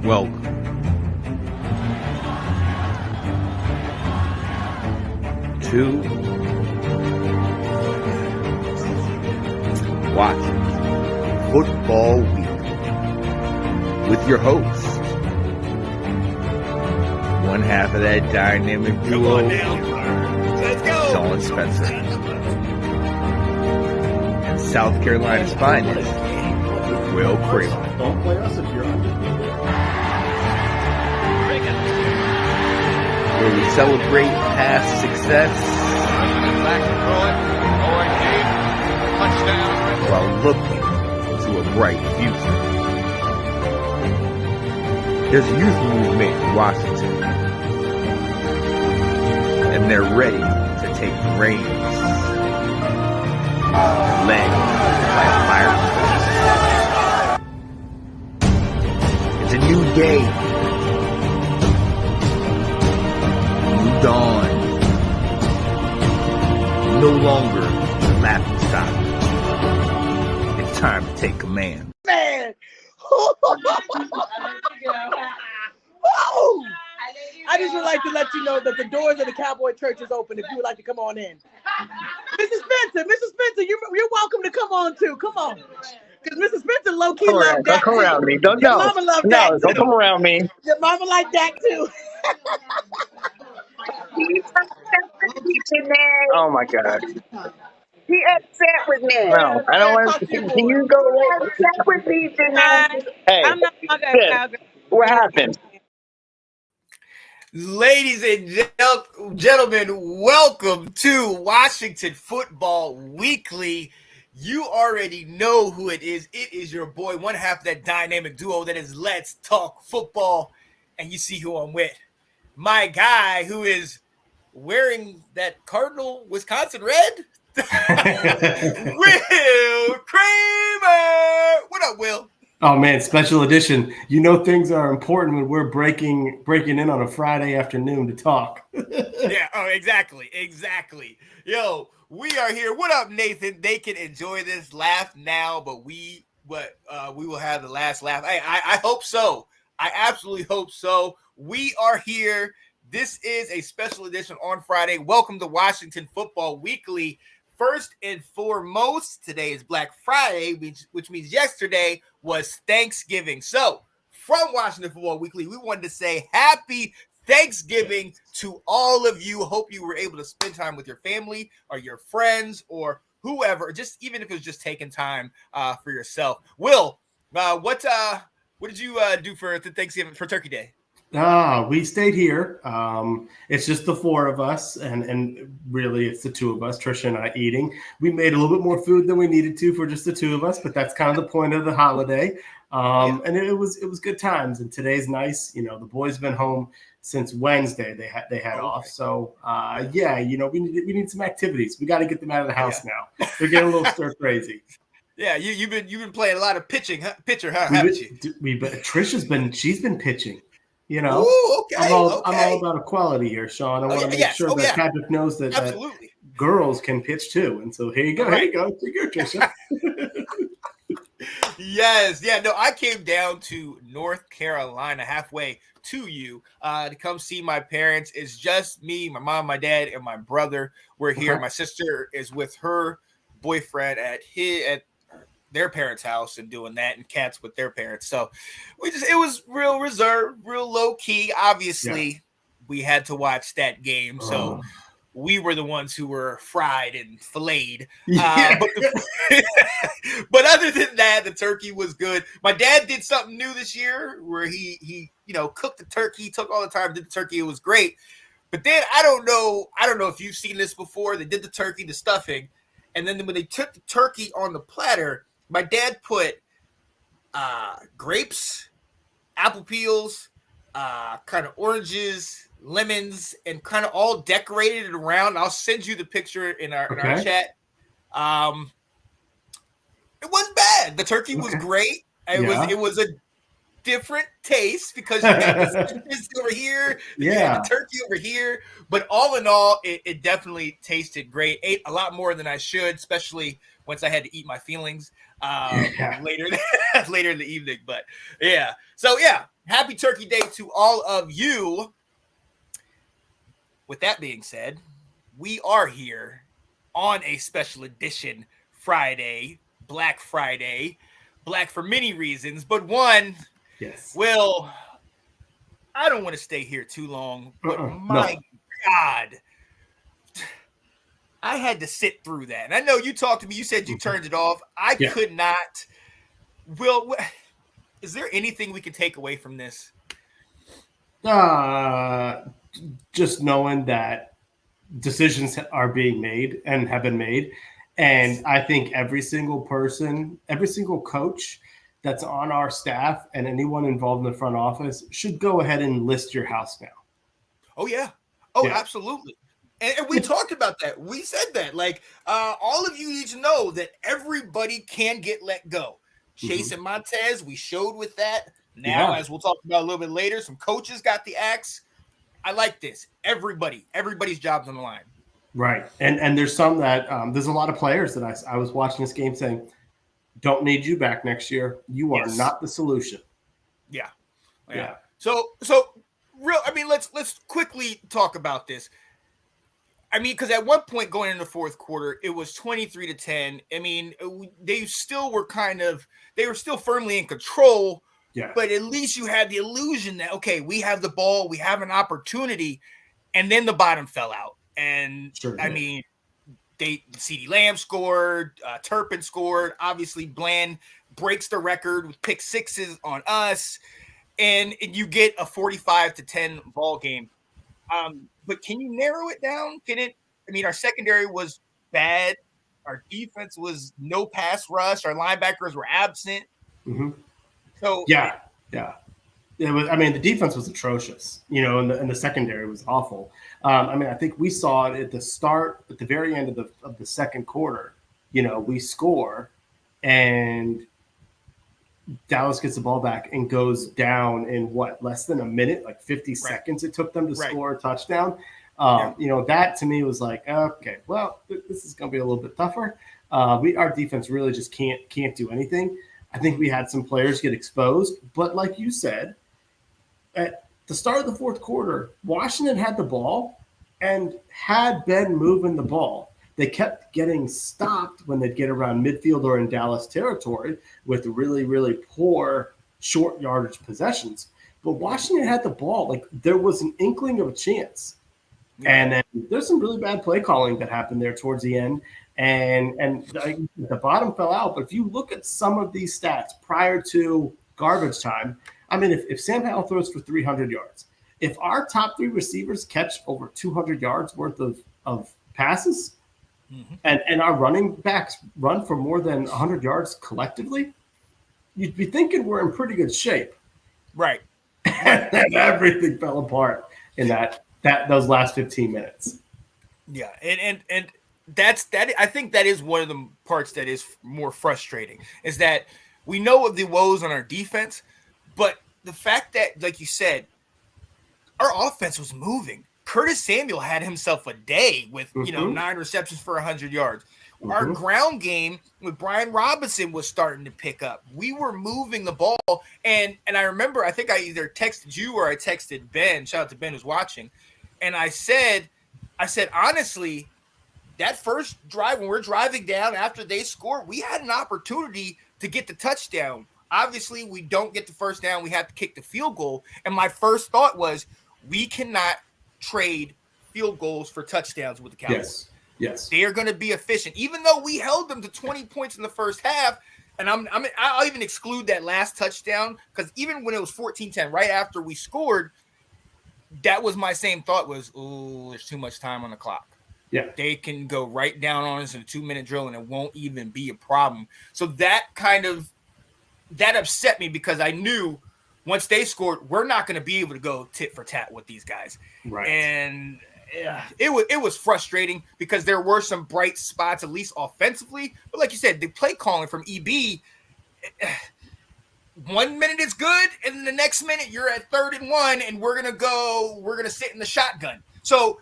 Welcome to Washington Football Week with your host, one half of that dynamic duo, Let's go. Sean Spencer, and South Carolina's finest, Will Kramer. Don't play us if you're undefeated. Where we celebrate past success while looking to a bright future. There's a youth movement in Washington, and they're ready to take the reins, led by a fire. It's a new day, new dawn, no longer the laughing stock. It's time to take command. Man. I just would like to let you know that the doors of the Cowboy Church is open if you would like to come on in. Mrs. Spencer, you're welcome to come on too. Come on. Because Mrs. Spencer low-key loved that. Don't come around me. Don't Your know. mama loved No, that don't too. come around me. Your mama liked that too. Oh my God. He upset with me. No, I don't want to. Can you go away? Upset with me, Janae. Hey, I'm not sis, what happened? Ladies and gentlemen, welcome to Washington Football Weekly. You already know who it is. It is your boy, one half of that dynamic duo that is Let's Talk Football. And you see who I'm with. My guy who is wearing that Cardinal Wisconsin red. Will Kramer. What up, Will? Oh man, special edition. You know things are important when we're breaking in on a Friday afternoon to talk. Yeah, oh, exactly. Yo, we are here. What up, Nathan? They can enjoy this laugh now, but we will have the last laugh. I hope so. I absolutely hope so. We are here. This is a special edition on Friday. Welcome to Washington Football Weekly. First and foremost, today is Black Friday, which means yesterday was Thanksgiving. So, from Washington Football Weekly, we wanted to say happy Thanksgiving to all of you. Hope you were able to spend time with your family or your friends or whoever, just even if it was just taking time for yourself. Will, what did you do for Thanksgiving, for Turkey Day? We stayed here. It's just the four of us, and really it's the two of us, Trisha and I, eating. We made a little bit more food than we needed to for just the two of us, but that's kind of the point of the holiday. And it was good times. And today's nice. You know, the boys been home since Wednesday. They had off. So we need some activities. We got to get them out of the house now. They're getting a little stir crazy. Yeah, you've been playing a lot of pitcher, huh? Haven't you? Trisha's been pitching. You know, ooh, okay, I'm all about equality here, Sean. I want to make sure that Patrick knows that girls can pitch too. And so here you go. Right. Here you go, Trisha. Yes. Yeah, no, I came down to North Carolina halfway to you to come see my parents. It's just me, my mom, my dad, and my brother. We're here. Okay. My sister is with her boyfriend at their parents' house and doing that, and cats with their parents. So it was real reserved, real low key. Obviously, we had to watch that game. So we were the ones who were fried and filleted. But other than that, the turkey was good. My dad did something new this year where he cooked the turkey, took all the time, did the turkey. It was great. But then I don't know if you've seen this before. They did the turkey, the stuffing, and then when they took the turkey on the platter, my dad put grapes, apple peels, kind of oranges, lemons, and kind of all decorated it around. I'll send you the picture in our chat. It wasn't bad. The turkey was great. It was a different taste because you had this over here, you had the turkey over here. But all in all, it definitely tasted great. Ate a lot more than I should, especially once I had to eat my feelings later in the evening. But yeah, so yeah, Happy Turkey Day to all of you. With that being said, we are here on a special edition Friday, Black Friday. Black for many reasons, but one, Yes. Will, I don't want to stay here too long, but my God, I had to sit through that. And I know you talked to me, you said you turned it off. I could not. Will, is there anything we can take away from this? Just knowing that decisions are being made and have been made. And I think every single person, every single coach that's on our staff and anyone involved in the front office should go ahead and list your house now. Oh, yeah. Oh, yeah. Absolutely. And we talked about that. We said that. Like, all of you need to know that everybody can get let go. Chase and Montez, we showed with that. Now, as we'll talk about a little bit later, some coaches got the axe. I like this. Everybody's job's on the line. Right. And there's some that there's a lot of players that I was watching this game saying, don't need you back next year. You are not the solution. Yeah. So let's quickly talk about this. I mean, because at one point going into the fourth quarter, it was 23-10. I mean, they were still firmly in control. Yeah. But at least you had the illusion that, okay, we have the ball, we have an opportunity, and then the bottom fell out. And mean, CeeDee Lamb scored, Turpin scored. Obviously, Bland breaks the record with pick sixes on us, and you get a 45-10 ball game. But can you narrow it down? Our secondary was bad. Our defense was no pass rush. Our linebackers were absent. Mm-hmm. So yeah. It was. I mean, the defense was atrocious, and the secondary was awful. I think we saw it at the very end of the second quarter. We score, and Dallas gets the ball back and goes down in less than a minute, like 50 seconds it took them to score a touchdown. That to me was like, okay, well, this is going to be a little bit tougher. Our defense really just can't do anything. I think we had some players get exposed, but like you said, at the start of the fourth quarter, Washington had the ball and had been moving the ball. They kept getting stopped when they'd get around midfield or in Dallas territory with really, really poor short yardage possessions. But Washington had the ball. Like, there was an inkling of a chance. Yeah. And then there's some really bad play calling that happened there towards the end. And the bottom fell out. But if you look at some of these stats prior to garbage time, I mean, if Sam Howell throws for 300 yards, if our top three receivers catch over 200 yards worth of passes, and our running backs run for more than 100 yards collectively, you'd be thinking we're in pretty good shape. Right. And then everything fell apart in those last 15 minutes. Yeah, and that's that. I think that is one of the parts that is more frustrating, is that we know of the woes on our defense, but the fact that, like you said, our offense was moving. Curtis Samuel had himself a day with 9 receptions for 100 yards. Our ground game with Brian Robinson was starting to pick up. We were moving the ball, and I remember, I think I either texted you or I texted Ben. Shout out to Ben who's watching, and I said honestly, that first drive when we're driving down after they score, we had an opportunity to get the touchdown. Obviously, we don't get the first down. We have to kick the field goal, and my first thought was, we cannot trade field goals for touchdowns with the Cowboys. Yes. They are going to be efficient. Even though we held them to 20 points in the first half, and I'll even exclude that last touchdown, because even when it was 14-10, right after we scored, that was my same thought was, there's too much time on the clock. Yeah. They can go right down on us in a 2-minute drill, and it won't even be a problem. So that upset me, because I knew once they scored, we're not going to be able to go tit for tat with these guys. Right. And it was frustrating, because there were some bright spots, at least offensively. But like you said, the play calling from EB, 1 minute is good, and then the next minute you're at 3rd and 1, and we're going to sit in the shotgun. So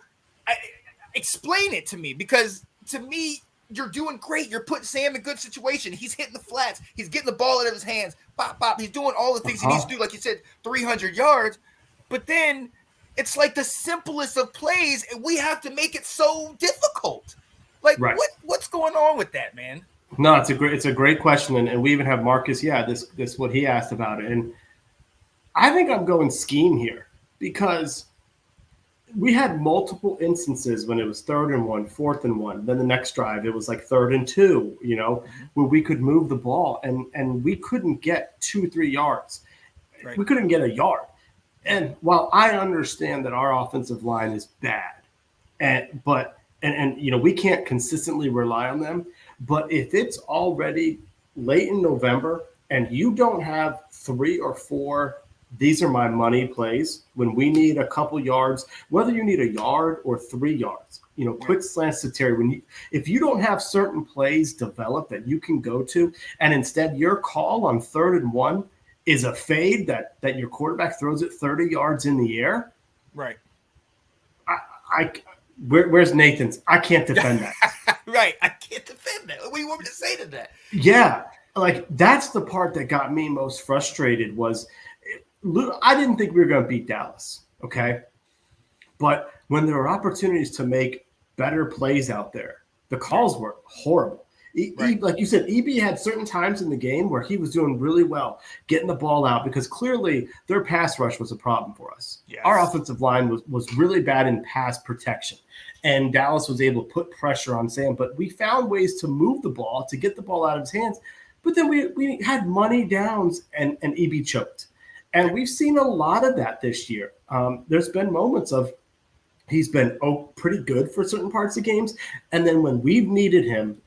explain it to me, because to me, you're doing great. You're putting Sam in good situation. He's hitting the flats. He's getting the ball out of his hands. Bop, bop. He's doing all the things he needs to do. Like you said, 300 yards. But then it's like the simplest of plays, and we have to make it so difficult. Like, what's going on with that, man? No, it's a great question. And we even have Marcus. Yeah, this what he asked about it. And I think I'm going scheme here because we had multiple instances when it was 3rd and 1, 4th and 1. Then the next drive, it was like 3rd and 2, where we could move the ball and we couldn't get 2-3 yards. Right. We couldn't get a yard. And while I understand that our offensive line is bad, but we can't consistently rely on them. But if it's already late in November and you don't have 3 or 4 these are my money plays when we need a couple yards, whether you need a yard or 3 yards, quick slants to Terry. If you don't have certain plays developed that you can go to, and instead your call on 3rd and 1 is a fade that your quarterback throws it 30 yards in the air. Right. Where's Nathan's? I can't defend that. Right. I can't defend that. What do you want me to say to that? Yeah. Like that's the part that got me most frustrated was I didn't think we were going to beat Dallas, okay? But when there were opportunities to make better plays out there, the calls were horrible. Like you said, EB had certain times in the game where he was doing really well, getting the ball out because clearly their pass rush was a problem for us. Yes. Our offensive line was really bad in pass protection, and Dallas was able to put pressure on Sam. But we found ways to move the ball, to get the ball out of his hands. But then we had money downs, and EB choked. And we've seen a lot of that this year. There's been moments of he's been pretty good for certain parts of games. And then when we've needed him,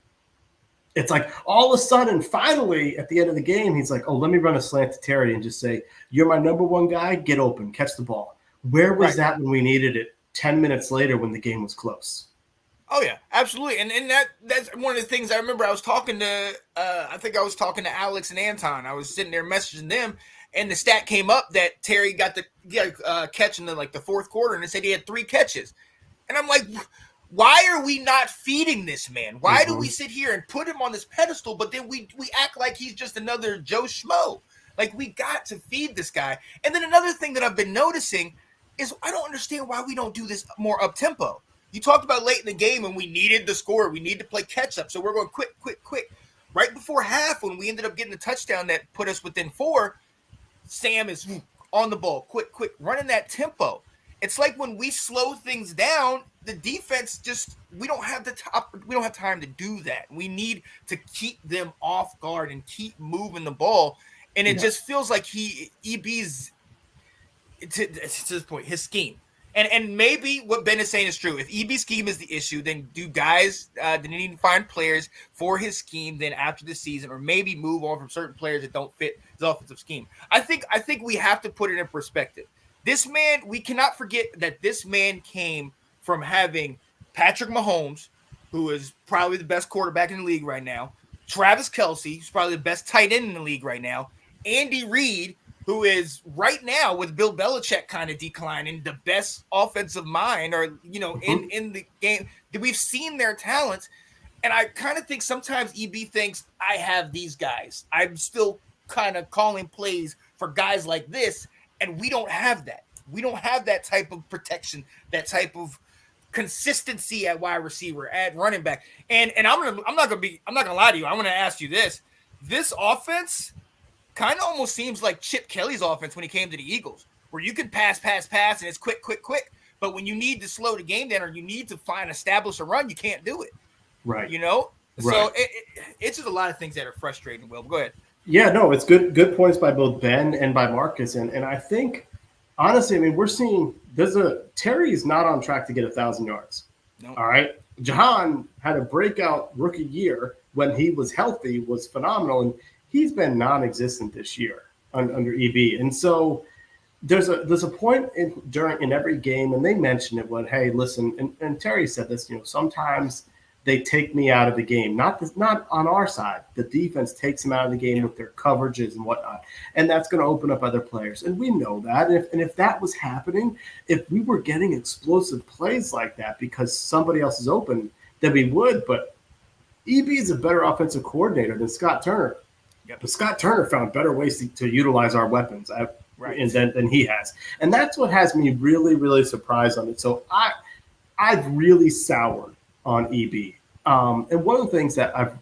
it's like all of a sudden, finally, at the end of the game, he's like, let me run a slant to Terry and just say, you're my number one guy, get open, catch the ball. Where was that when we needed it 10 minutes later when the game was close? Oh, yeah, absolutely. And that's one of the things I remember I was talking to Alex and Anton. I was sitting there messaging them. And the stat came up that Terry got the catch in the 4th quarter, and it said he had 3 catches. And I'm like, why are we not feeding this man? Why do we sit here and put him on this pedestal, but then we act like he's just another Joe Schmo? Like, we got to feed this guy. And then another thing that I've been noticing is I don't understand why we don't do this more up-tempo. You talked about late in the game when we needed the score. We need to play catch-up, so we're going quick. Right before half when we ended up getting the touchdown that put us within 4, Sam is on the ball, quick, running that tempo. It's like when we slow things down, the defense we don't have time to do that. We need to keep them off guard and keep moving the ball. And it just feels like EB's to this point, his scheme. And maybe what Ben is saying is true. If EB's scheme is the issue, then do guys they need to find players for his scheme then after the season, or maybe move on from certain players that don't fit his offensive scheme. I think we have to put it in perspective. This man, we cannot forget that this man came from having Patrick Mahomes, who is probably the best quarterback in the league right now, Travis Kelce, who's probably the best tight end in the league right now, Andy Reid, who is right now with Bill Belichick kind of declining, the best offensive mind, or in the game. We've seen their talents, and I kind of think sometimes EB thinks I have these guys. I'm still kind of calling plays for guys like this, and we don't have that. We don't have that type of protection, that type of consistency at wide receiver, at running back. And I'm not gonna lie to you. I'm gonna ask you this: this offense kind of almost seems like Chip Kelly's offense when he came to the Eagles, where you can pass, and it's quick. But when you need to slow the game down or you need to establish a run, you can't do it. Right. Right. So it's just a lot of things that are frustrating, Will. Go ahead. Yeah, no, it's good points by both Ben and by Marcus. And I think, honestly, I mean, we're seeing Terry's not on track to get 1,000 yards. Nope. All right. Jahan had a breakout rookie year when he was healthy, was phenomenal. And he's been non-existent this year under EB. And so there's a point in every game, and they mention it when, hey, listen, and Terry said this, sometimes they take me out of the game. Not on our side. The defense takes them out of the game with their coverages and whatnot. And that's going to open up other players. And we know that. And if that was happening, if we were getting explosive plays like that because somebody else is open, then we would. But EB is a better offensive coordinator than Scott Turner. Yep. But Scott Turner found better ways to utilize our weapons than he has. And that's what has me really, really surprised on it. So I've really soured on EB. And one of the things that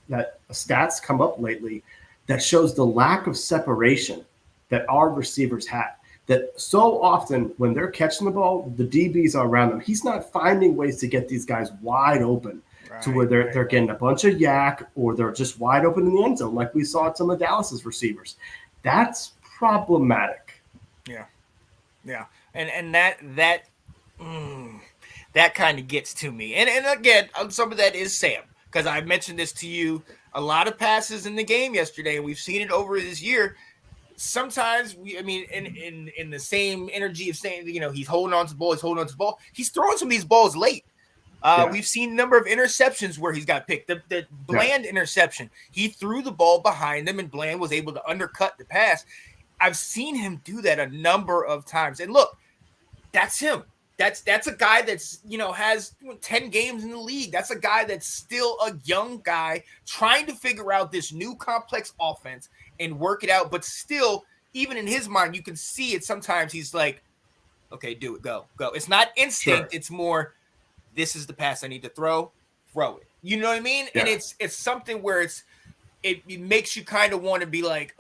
stats come up lately that shows the lack of separation that our receivers have. That so often when they're catching the ball, the DBs are around them. He's not finding ways to get these guys wide open to where they're getting a bunch of yak or they're just wide open in the end zone, like we saw at some of Dallas's receivers. That's problematic. Yeah. And that kind of gets to me. And again, some of that is Sam, because I mentioned this to you. A lot of passes in the game yesterday, and we've seen it over this year. Sometimes in the same energy of saying, he's holding on to the ball, he's throwing some of these balls late. We've seen a number of interceptions where he's got picked. The Bland interception, he threw the ball behind him and Bland was able to undercut the pass. I've seen him do that a number of times. And look, that's him. That's a guy that's, has 10 games in the league. That's a guy that's still a young guy trying to figure out this new complex offense and work it out. But still, even in his mind, you can see it. Sometimes he's like, okay, do it, go. It's not instinct. Sure. It's more, this is the pass I need to throw it. You know what I mean? Yeah. And it's something where it makes you kind of want to be like,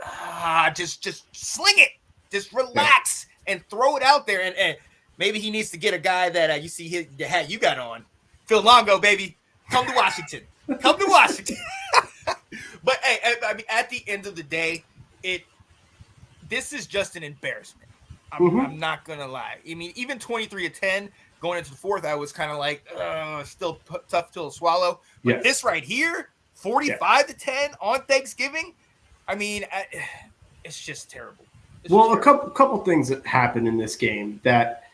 just sling it, just relax and throw it out there. And maybe he needs to get a guy that you see the hat you got on. Phil Longo, baby. Come to Washington. But, hey, at the end of the day, this is just an embarrassment. I'm not going to lie. Even 23-10 going into the fourth, I was kind of like, still tough to swallow. But this right here, 45-10 on Thanksgiving, it's just terrible. A couple things that happened in this game that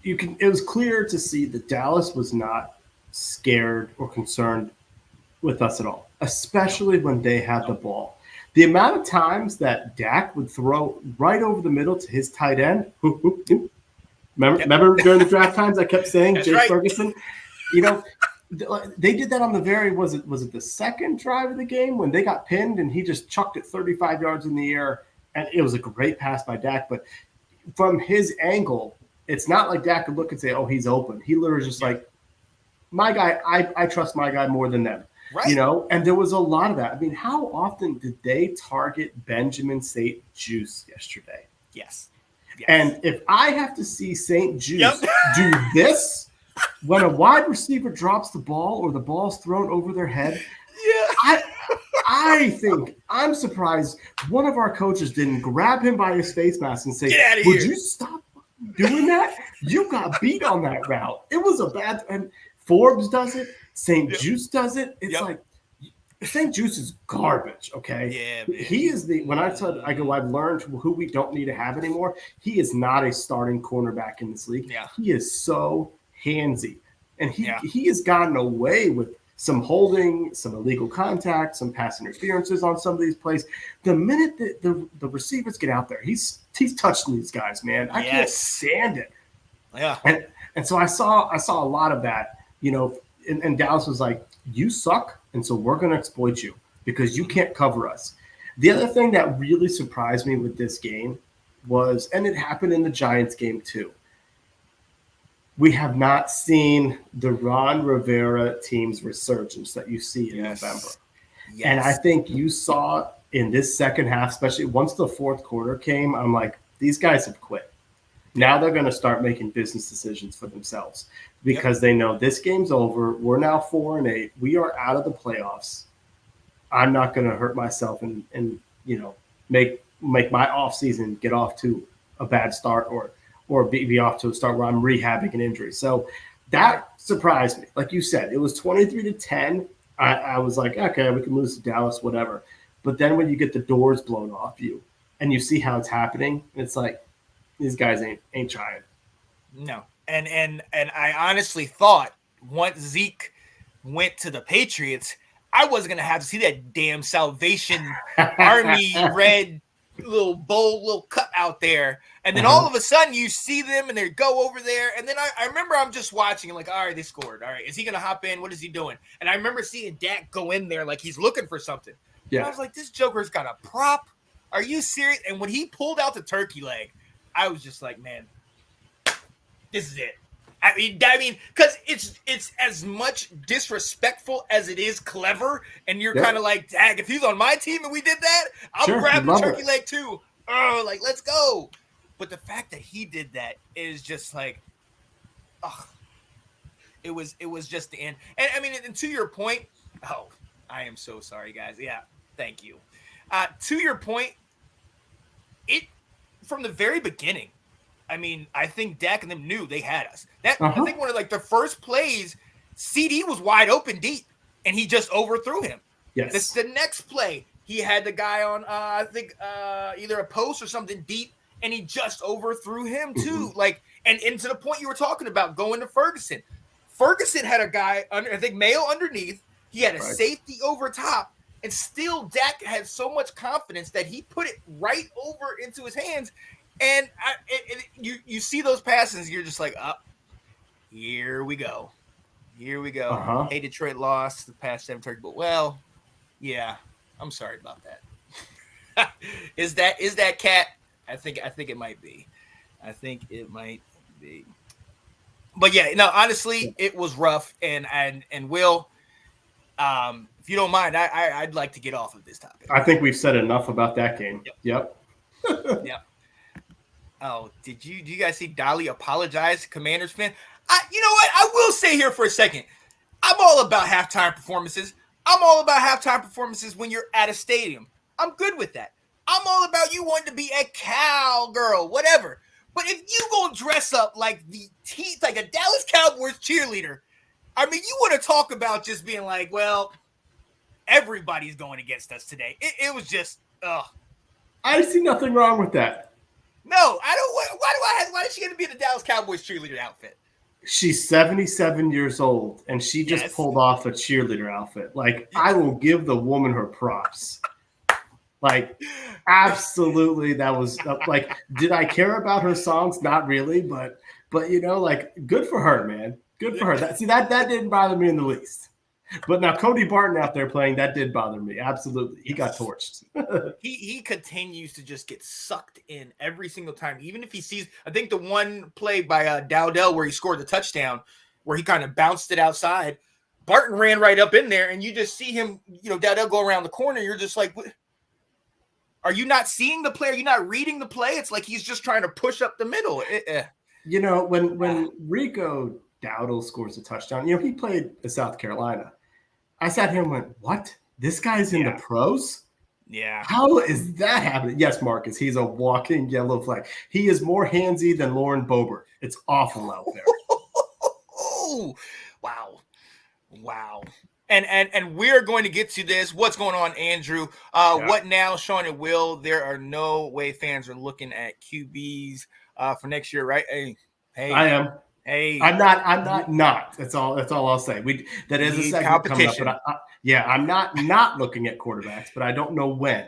it was clear to see that Dallas was not scared or concerned with us at all, especially when they had the ball. The amount of times that Dak would throw right over the middle to his tight end. Remember during the draft times I kept saying Jay Ferguson? They did that on the was it the second drive of the game when they got pinned and he just chucked it 35 yards in the air, and it was a great pass by Dak. But from his angle, it's not like Dak could look and say, oh, he's open. He literally just like, my guy, I trust my guy more than them. Right. And there was a lot of that. How often did they target Benjamin St. Juice yesterday? Yes. And if I have to see St. Juice do this when a wide receiver drops the ball or the ball's thrown over their head, I think I'm surprised one of our coaches didn't grab him by his face mask and say, would you stop doing that? You got beat on that route. It was a bad – and Forbes does it. St. Juice does it. It's like St. Juice is garbage, okay? Yeah, man. He is when I said I've learned who we don't need to have anymore, he is not a starting cornerback in this league. Yeah. He is so handsy. And he has gotten away with some holding, some illegal contact, some pass interferences on some of these plays. The minute that the receivers get out there, he's touching these guys, man. I can't stand it. Yeah. And so I saw a lot of that, and Dallas was like, you suck, and so we're going to exploit you because you can't cover us. The other thing that really surprised me with this game was, and it happened in the Giants game too, we have not seen the Ron Rivera team's resurgence that you see in November. Yes. And I think you saw in this second half, especially once the fourth quarter came, I'm like, these guys have quit. Now they're going to start making business decisions for themselves because they know this game's over. We're now 4-8. We are out of the playoffs. I'm not going to hurt myself and make my offseason get off to a bad start or be off to a start where I'm rehabbing an injury. So that surprised me. Like you said, it was 23-10. I was like, okay, we can lose to Dallas, whatever. But then when you get the doors blown off you and you see how it's happening, it's like, these guys ain't trying. No. And I honestly thought once Zeke went to the Patriots, I wasn't going to have to see that damn Salvation Army red bowl, little cut out there. And then all of a sudden you see them and they go over there. And then I remember I'm just watching and like, all right, they scored. All right, is he going to hop in? What is he doing? And I remember seeing Dak go in there like he's looking for something. Yeah. And I was like, this Joker's got a prop. Are you serious? And when he pulled out the turkey leg, I was just like, man, this is it. I mean, because it's as much disrespectful as it is clever, and you're kind of like, dag, if he's on my team and we did that, I'll grab the turkey leg too. Oh, like, let's go. But the fact that he did that is just like, it was just the end. And I mean, and to your point, I am so sorry, guys. Yeah, thank you. To your point, it from the very beginning, I mean, I think Dak and them knew they had us. I think one of like the first plays, CD was wide open deep, and he just overthrew him. Yes. The next play, he had the guy on, I think either a post or something deep, and he just overthrew him too. Like, and to the point you were talking about going to Ferguson. Ferguson had a guy under, I think Mayo underneath. He had a safety over top, and still Dak had so much confidence that he put it right over into his hands. And you see those passes, you're just like, here we go. Here we go. Hey, Detroit lost the past 7 turkey, but well, yeah, I'm sorry about that. Is that cat? I think it might be. I think it might be. But yeah, no, honestly, it was rough. And Will, if you don't mind, I'd like to get off of this topic. I think we've said enough about that game. Yep. Yep. Oh, do you guys see Dolly apologize to Commanders fan? You know what? I will say here for a second. I'm all about halftime performances. I'm all about halftime performances when you're at a stadium. I'm good with that. I'm all about you wanting to be a cowgirl, whatever. But if you gonna dress up like like a Dallas Cowboys cheerleader, I mean, you want to talk about just being like, well, everybody's going against us today. It was just, I see nothing wrong with that. No, I don't. Why is she going to be in the Dallas Cowboys cheerleader outfit? She's 77 years old, and she just pulled off a cheerleader outfit. Like, I will give the woman her props. Like, absolutely, that was like. Did I care about her songs? Not really, but you know, like, good for her, man. Good for her. That didn't bother me in the least. But now Cody Barton out there playing, that did bother me. Absolutely. He got torched. he continues to just get sucked in every single time. Even if he sees, I think the one play by Dowdell where he scored the touchdown, where he kind of bounced it outside, Barton ran right up in there, and you just see him, you know, Dowdell go around the corner. You're just like, what? Are you not seeing the play? Are you not reading the play? It's like he's just trying to push up the middle. You know, when Rico Dowdell scores a touchdown, you know, he played in South Carolina. I sat here and went, what? This guy's in the pros? Yeah. How is that happening? Yes, Marcus, he's a walking yellow flag. He is more handsy than Lauren Boebert. It's awful out there. Oh, wow. And we're going to get to this. What's going on, Andrew? What now, Sean and Will? There are no way fans are looking at QBs for next year, right? Hey. I am. Hey, I'm not. That's all I'll say. That is a segment coming up, but I'm not looking at quarterbacks, but I don't know when.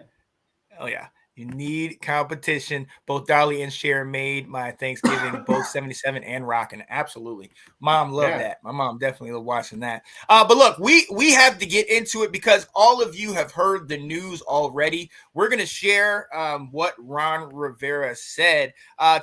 Oh yeah, you need competition. Both Dolly and Cher made my Thanksgiving, both 77 and rocking. Absolutely, Mom loved that. My mom definitely loved watching that. But look, we have to get into it because all of you have heard the news already. We're gonna share what Ron Rivera said.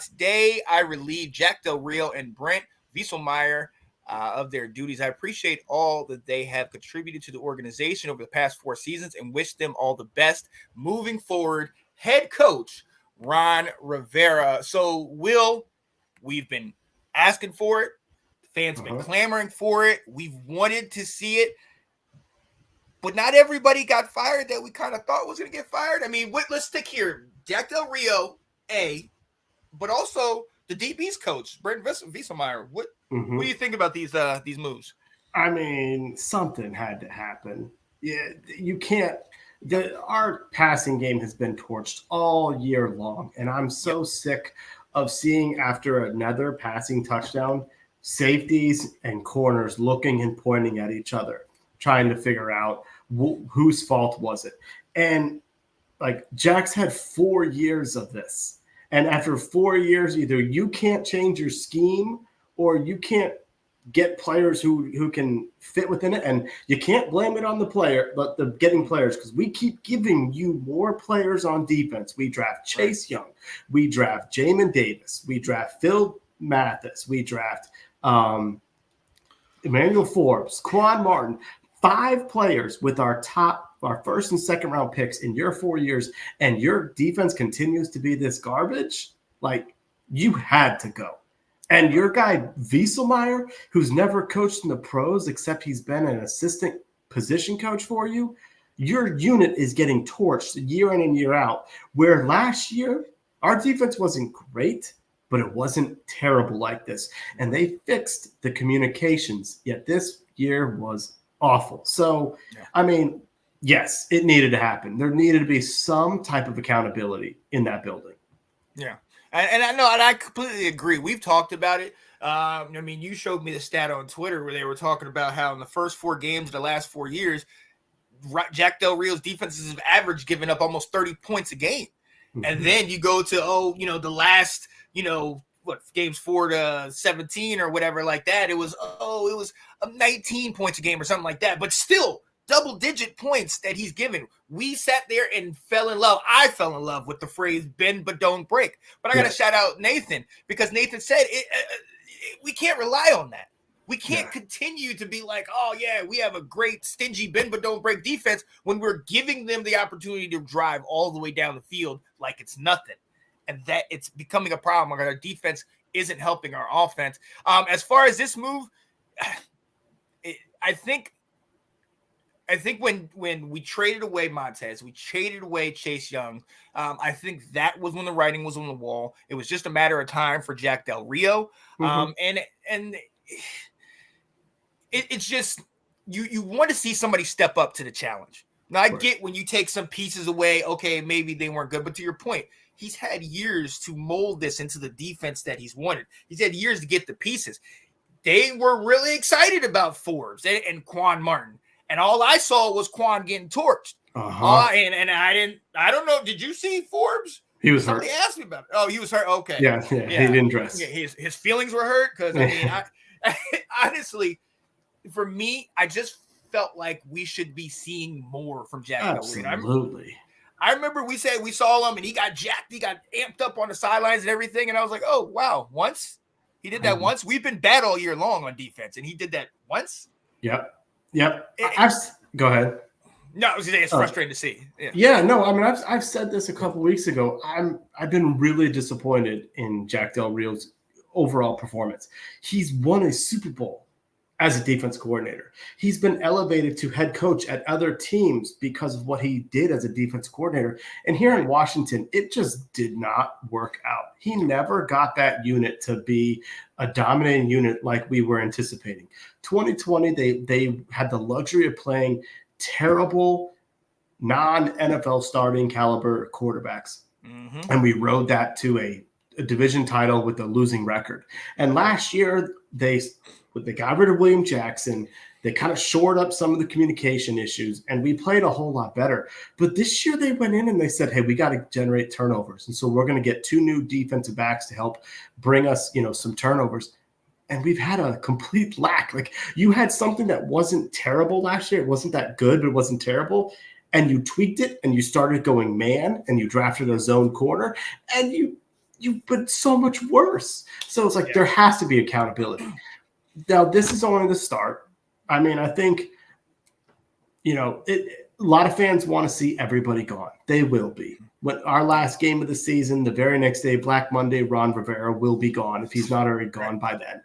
Today, I relieved Jack Del Rio and Brent Vieselmeyer of their duties. I appreciate all that they have contributed to the organization over the past 4 seasons and wish them all the best moving forward. Head coach Ron Rivera. So, Will, we've been asking for it. The fans have been clamoring for it. We've wanted to see it. But not everybody got fired that we kind of thought was going to get fired. I mean, let's stick here. Jack Del Rio, but also the DB's coach, Brent Vieselmeyer. What do you think about these moves? I mean, something had to happen. Yeah, you can't. Our passing game has been torched all year long, and I'm so sick of seeing after another passing touchdown, safeties and corners looking and pointing at each other, trying to figure out whose fault was it. And like Jack's had 4 years of this. And after 4 years, either you can't change your scheme or you can't get players who can fit within it. And you can't blame it on the player, but the getting players, because we keep giving you more players on defense. We draft Chase Young. We draft Jamin Davis. We draft Phil Mathis. We draft Emmanuel Forbes, Quan Martin. 5 players with our first and second round picks in your 4 years, and your defense continues to be this garbage. Like, you had to go. And your guy Vieselmeyer, who's never coached in the pros except he's been an assistant position coach for you, your unit is getting torched year in and year out. Where last year our defense wasn't great, but it wasn't terrible like this, and they fixed the communications. Yet this year was awful. So, I mean, yes, it needed to happen. There needed to be some type of accountability in that building. Yeah. And I know, and I completely agree. We've talked about it. I mean, you showed me the stat on Twitter where they were talking about how in the first 4 games of the last 4 years, Jack Del Rio's defenses have averaged giving up almost 30 points a game. Mm-hmm. And then you go to, the last, games 4 to 17 or whatever like that. It was 19 points a game or something like that. But still, double-digit points that he's given. We sat there and fell in love. I fell in love with the phrase "bend but don't break." But I got to shout out Nathan, because Nathan said we can't rely on that. We can't continue to be like, oh, yeah, we have a great stingy bend but don't break defense when we're giving them the opportunity to drive all the way down the field like it's nothing. And that it's becoming a problem because our defense isn't helping our offense. As far as this move, I think when we traded away Montez, we traded away Chase Young, I think that was when the writing was on the wall. It was just a matter of time for Jack Del Rio. And it's just you want to see somebody step up to the challenge. Now, I get when you take some pieces away, okay, maybe they weren't good. But to your point, he's had years to mold this into the defense that he's wanted. He's had years to get the pieces. They were really excited about Forbes and Quan Martin. And all I saw was Quan getting torched. And I don't know. Did you see Forbes? He was Somebody hurt. Asked me about it. Oh, he was hurt. Okay. Yeah. He didn't dress. Yeah, his feelings were hurt. Because, I mean, I honestly, for me, I just felt like we should be seeing more from Jack Del Rio. Absolutely. I remember we said we saw him and he got jacked. He got amped up on the sidelines and everything. And I was like, oh, wow. Once? He did that once? We've been bad all year long on defense. And he did that once? Yep. Go ahead. No, it's frustrating to see. No, I mean, I've said this a couple weeks ago. I've been really disappointed in Jack Del Rio's overall performance. He's won a Super Bowl as a defense coordinator. He's been elevated to head coach at other teams because of what he did as a defense coordinator. And here in Washington, it just did not work out. He never got that unit to be a dominating unit like we were anticipating. 2020, they had the luxury of playing terrible non-NFL starting caliber quarterbacks. Mm-hmm. And we rode that to a division title with a losing record. And last year, they got rid of William Jackson. They kind of shored up some of the communication issues, and we played a whole lot better. But this year they went in and they said, hey, we got to generate turnovers. And so we're going to get 2 new defensive backs to help bring us, some turnovers. And we've had a complete lack. Like, you had something that wasn't terrible last year. It wasn't that good, but it wasn't terrible. And you tweaked it and you started going man and you drafted a zone corner and you put so much worse. So it's like there has to be accountability. Now, this is only the start. I mean, I think, a lot of fans want to see everybody gone. They will be. When our last game of the season, the very next day, Black Monday, Ron Rivera will be gone if he's not already gone by then.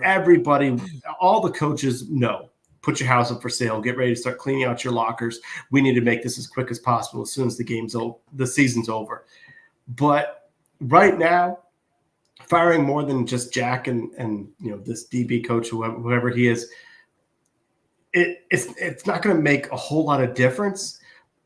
Everybody, all the coaches know, put your house up for sale, get ready to start cleaning out your lockers. We need to make this as quick as possible as soon as the season's over. But right now, firing more than just Jack and this DB coach, whoever he is, it's not going to make a whole lot of difference.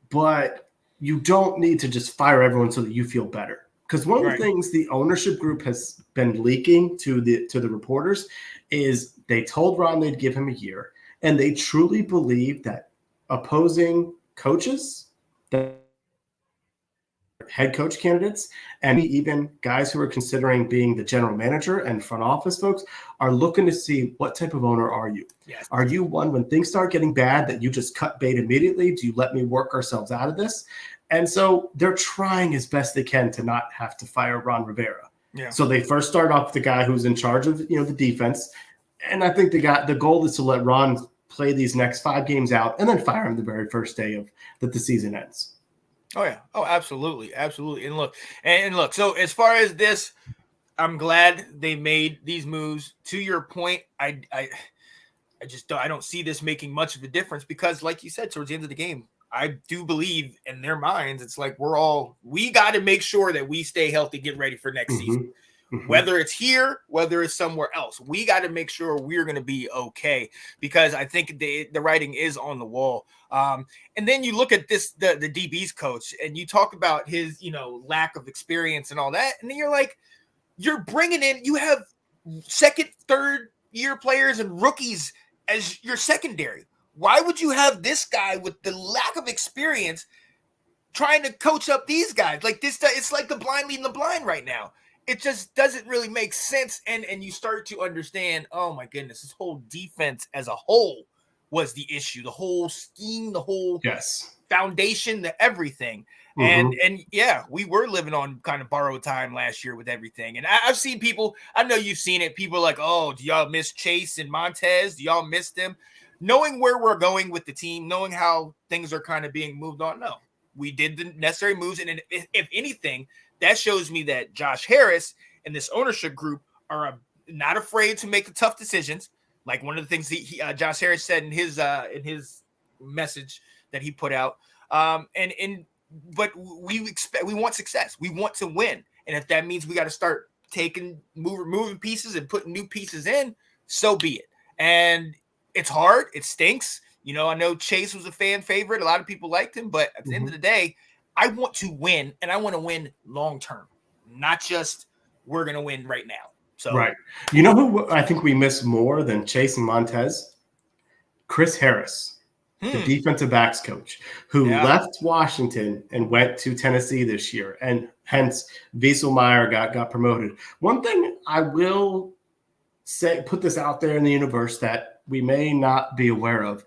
But you don't need to just fire everyone so that you feel better. Because one of the things the ownership group has been leaking to the reporters is they told Ron they'd give him a year, and they truly believe that opposing coaches that head coach candidates, and even guys who are considering being the general manager and front office folks are looking to see what type of owner are you? Yes. Are you one when things start getting bad that you just cut bait immediately? Do you let me work ourselves out of this? And so they're trying as best they can to not have to fire Ron Rivera. Yeah. So they first start off with the guy who's in charge of the defense, and I think the goal is to let Ron play these next 5 games out and then fire him the very first day that the season ends. Oh yeah. Oh, absolutely. Absolutely. And look, so as far as this, I'm glad they made these moves. To your point, I don't see this making much of a difference because like you said, towards the end of the game, I do believe in their minds, it's like we got to make sure that we stay healthy, get ready for next season. Whether it's here, whether it's somewhere else, we got to make sure we're going to be okay because I think the writing is on the wall. And then you look at the DB's coach and you talk about his, lack of experience and all that. And then you're like, you're bringing in, you have second, third year players and rookies as your secondary. Why would you have this guy with the lack of experience trying to coach up these guys? Like this, it's like the blind leading the blind right now. It just doesn't really make sense. And you start to understand, oh my goodness, this whole defense as a whole was the issue. The whole scheme, the whole foundation, the everything. And yeah, we were living on kind of borrowed time last year with everything. And I've seen people, I know you've seen it. People are like, oh, do y'all miss Chase and Montez? Do y'all miss them? Knowing where we're going with the team, knowing how things are kind of being moved on. No, we did the necessary moves. And if anything, that shows me that Josh Harris and this ownership group are not afraid to make the tough decisions. Like one of the things Josh Harris said in his message that he put out. But we want success. We want to win. And if that means we got to start moving pieces and putting new pieces in, so be it. And it's hard. It stinks. I know Chase was a fan favorite. A lot of people liked him, but at the end of the day, I want to win, and I want to win long term, not just we're going to win right now. So right. You know who I think we miss more than Chase and Montez? Chris Harris, the defensive backs coach, who left Washington and went to Tennessee this year, and hence Vieselmeyer got promoted. One thing I will say, put this out there in the universe that we may not be aware of.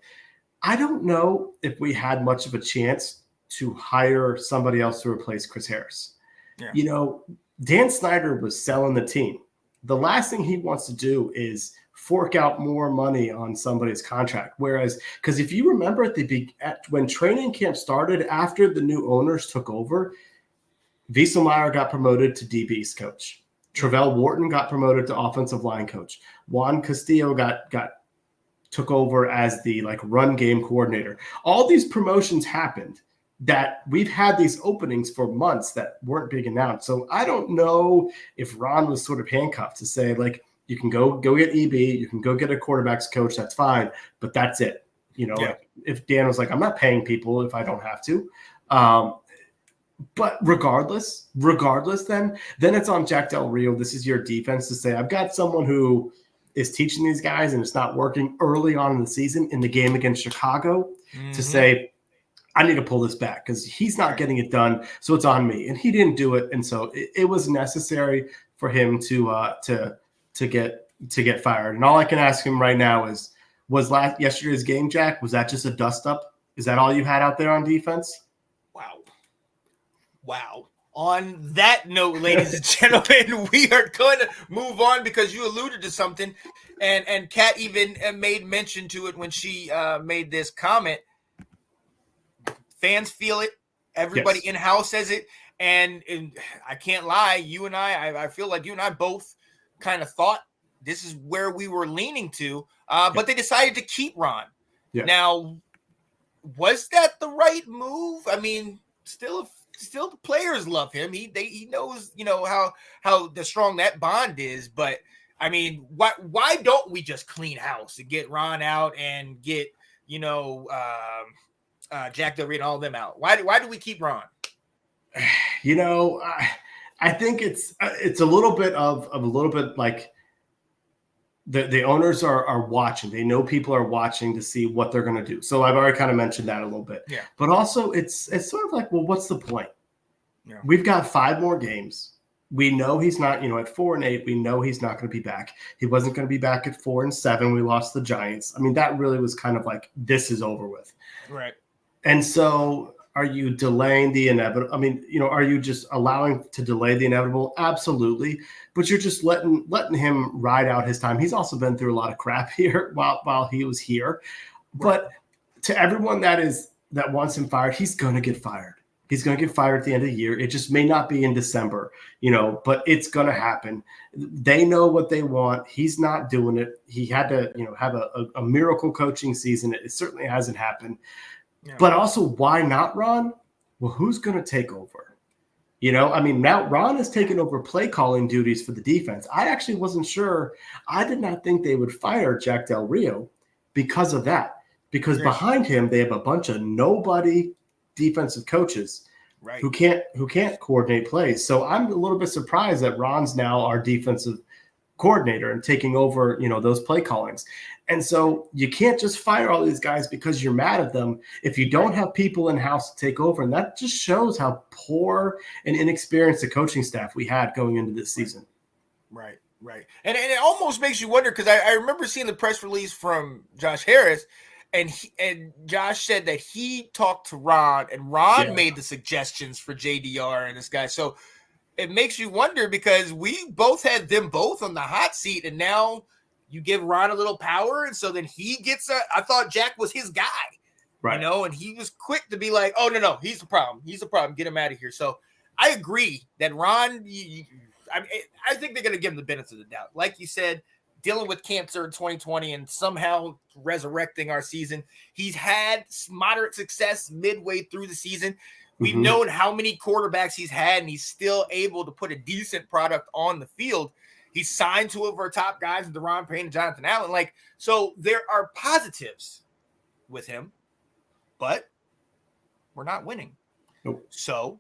I don't know if we had much of a chance to hire somebody else to replace Chris Harris. Yeah. Dan Snyder was selling the team. The last thing he wants to do is fork out more money on somebody's contract. Whereas, because if you remember when training camp started, after the new owners took over, Vieselmeyer got promoted to DB's coach. Travell Wharton got promoted to offensive line coach. Juan Castillo took over as the run game coordinator. All these promotions happened that we've had these openings for months that weren't being announced. So I don't know if Ron was sort of handcuffed to say, you can go get EB, you can go get a quarterback's coach, that's fine, but that's it. If Dan was like, I'm not paying people if I don't have to. But regardless, then it's on Jack Del Rio. This is your defense to say, I've got someone who is teaching these guys and it's not working early on in the season in the game against Chicago to say, I need to pull this back because he's not getting it done. So it's on me. And he didn't do it. And so it was necessary for him to get fired. And all I can ask him right now is, was yesterday's game, Jack, was that just a dust up? Is that all you had out there on defense? Wow. On that note, ladies and gentlemen, we are going to move on because you alluded to something. And Kat even made mention to it when she made this comment. Fans feel it. Everybody in-house says it. And I can't lie. You and I feel like you and I both kind of thought this is where we were leaning to. But they decided to keep Ron. Yeah. Now, was that the right move? I mean, still the players love him. He knows, how strong that bond is. But, I mean, why don't we just clean house and get Ron out and get, Jack Del Rio and all them out? Why do we keep Ron? I think it's a little bit like the owners are watching. They know people are watching to see what they're going to do. So I've already kind of mentioned that a little bit. Yeah. But also it's sort of like, well, what's the point? Yeah. We've got 5 more games. We know he's not, at 4-8, we know he's not going to be back. He wasn't going to be back at 4-7. We lost the Giants. I mean, that really was kind of like, this is over with. Right. And so are you delaying the inevitable? I mean, are you just allowing to delay the inevitable? Absolutely. But you're just letting him ride out his time. He's also been through a lot of crap here while he was here. Right. But to everyone that wants him fired, he's going to get fired. He's going to get fired at the end of the year. It just may not be in December, but it's going to happen. They know what they want. He's not doing it. He had to, have a miracle coaching season. It certainly hasn't happened. Yeah. But also, why not Ron? Well, who's going to take over? Now Ron has taken over play calling duties for the defense. I actually wasn't sure. I did not think they would fire Jack Del Rio because of that. Because behind him, they have a bunch of nobody defensive coaches who can't coordinate plays. So I'm a little bit surprised that Ron's now our defensive coordinator and taking over, those play callings. And so you can't just fire all these guys because you're mad at them if you don't have people in-house to take over. And that just shows how poor and inexperienced the coaching staff we had going into this season. Right. And it almost makes you wonder, because I remember seeing the press release from Josh Harris, and Josh said that he talked to Ron, and Ron made the suggestions for JDR and this guy. So it makes you wonder, because we both had them both on the hot seat, and now you give Ron a little power, and so then he gets I thought Jack was his guy, right? And he was quick to be like, "Oh no, he's the problem. Get him out of here." So I agree that Ron. I think they're going to give him the benefit of the doubt, like you said. Dealing with cancer in 2020 and somehow resurrecting our season. He's had moderate success midway through the season. We've known how many quarterbacks he's had, and he's still able to put a decent product on the field. He's signed 2 of our top guys, Deron Payne and Jonathan Allen. So there are positives with him, but we're not winning. Nope. So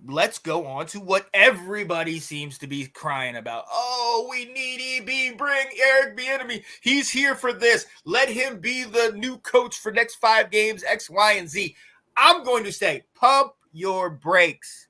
let's go on to what everybody seems to be crying about. Oh, we need EB. Bring Eric Bieniemy. He's here for this. Let him be the new coach for next 5 games, X, Y, and Z. I'm going to say, pump your brakes.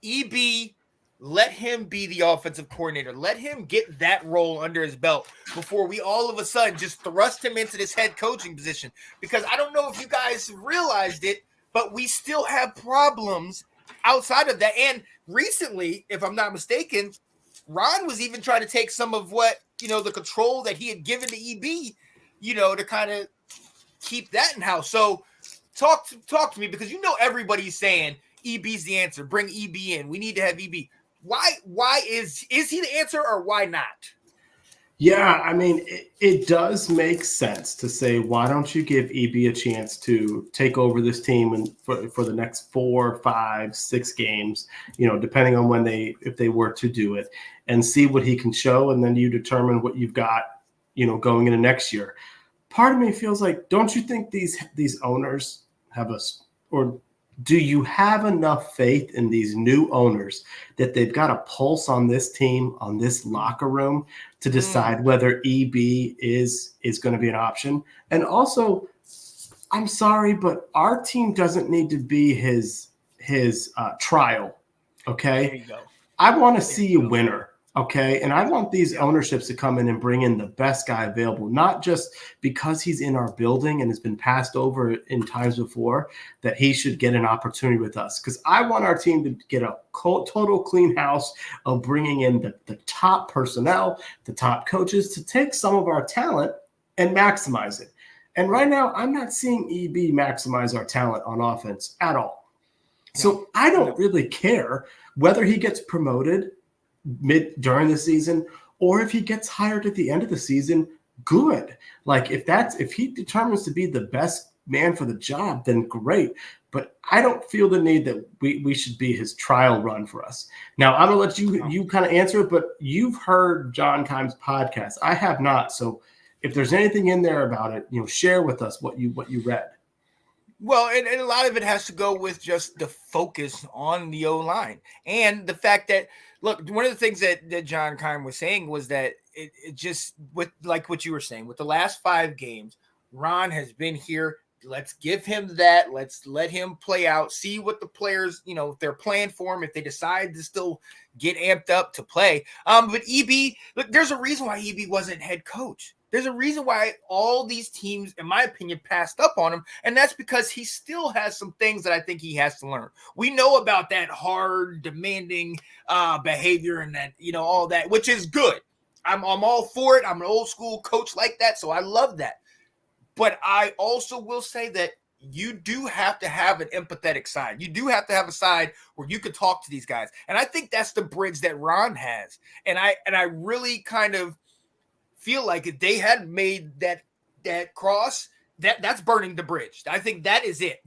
EB, let him be the offensive coordinator. Let him get that role under his belt before we all of a sudden just thrust him into this head coaching position. Because I don't know if you guys realized it, but we still have problems outside of that. And recently, if I'm not mistaken, Ron was even trying to take some of what, the control that he had given to EB, to kind of keep that in house. So talk to me, because everybody's saying EB's the answer. Bring EB in. We need to have EB. Why is he the answer, or why not? Yeah, I mean, it does make sense to say, why don't you give EB a chance to take over this team and for the next 4, 5, 6 games, depending on if they were to do it, and see what he can show, and then you determine what you've got, going into next year. Part of me feels like, don't you think these owners have or do you have enough faith in these new owners that they've got a pulse on this team, on this locker room, to decide whether EB is going to be an option? And also, I'm sorry, but our team doesn't need to be his trial. Okay. There you go. I want to see a winner. Okay. And I want these ownerships to come in and bring in the best guy available, not just because he's in our building and has been passed over in times before, that he should get an opportunity with us. Because I want our team to get a total clean house of bringing in the top personnel, the top coaches, to take some of our talent and maximize it. And right now, I'm not seeing EB maximize our talent on offense at all. So I don't really care whether he gets promoted during the season or if he gets hired at the end of the season. Good. Like, if he determines to be the best man for the job, then great. But I don't feel the need that we should be his trial run for us. Now, I'm going to let you kind of answer it, but you've heard John Keim's podcast. I have not. So if there's anything in there about it, share with us what you read. Well, and a lot of it has to go with just the focus on the O-line and the fact that, look, one of the things that John Keim was saying was that it just, with like what you were saying, with the last 5 games, Ron has been here let's give him that. Let's let him play out, see what the players, if they're playing for him, if they decide to still get amped up to play. But EB, look, there's a reason why EB wasn't head coach. There's a reason why all these teams, in my opinion, passed up on him. And that's because he still has some things that I think he has to learn. We know about that hard, demanding behavior and that, all that, which is good. I'm all for it. I'm an old school coach like that. So I love that. But I also will say that you do have to have an empathetic side. You do have to have a side where you can talk to these guys. And I think that's the bridge that Ron has. And I really kind of feel like if they had made that cross, that's burning the bridge. I think that is it.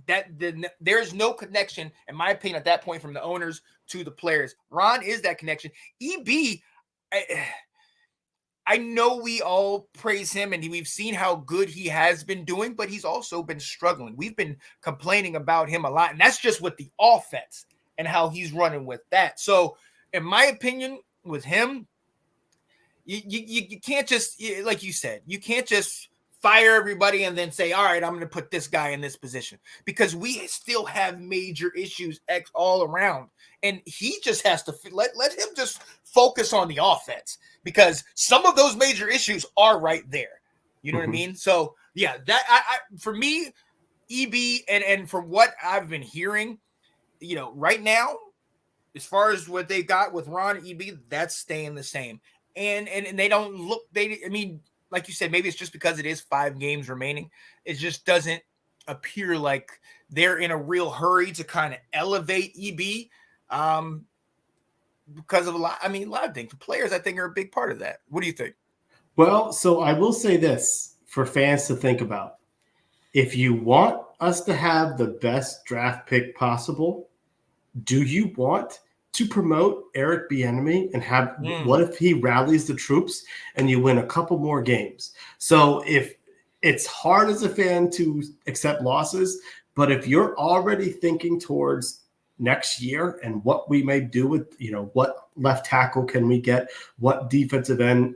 There's no connection, in my opinion, at that point from the owners to the players. Ron is that connection. EB, I know we all praise him and we've seen how good he has been doing, but he's also been struggling. We've been complaining about him a lot, and that's just with the offense and how he's running with that. So, in my opinion, with him, you can't just, like you said, you can't just fire everybody and then say, all right, I'm going to put this guy in this position, because we still have major issues all around. And he just has to let him just focus on the offense, because some of those major issues are right there. You know what I mean? So yeah, that for me, EB and from what I've been hearing, right now, as far as what they got with Ron and EB, that's staying the same. And they don't look, like you said, maybe it's just because it is 5 games remaining. It just doesn't appear like they're in a real hurry to kind of elevate EB. Because of a lot of things. The players, I think, are a big part of that. What do you think? Well, so I will say this for fans to think about. If you want us to have the best draft pick possible, do you want to promote Eric Bieniemy and have what if he rallies the troops and you win a couple more games? So if it's hard as a fan to accept losses, but if you're already thinking towards next year and what we may do with, what left tackle can we get? What defensive end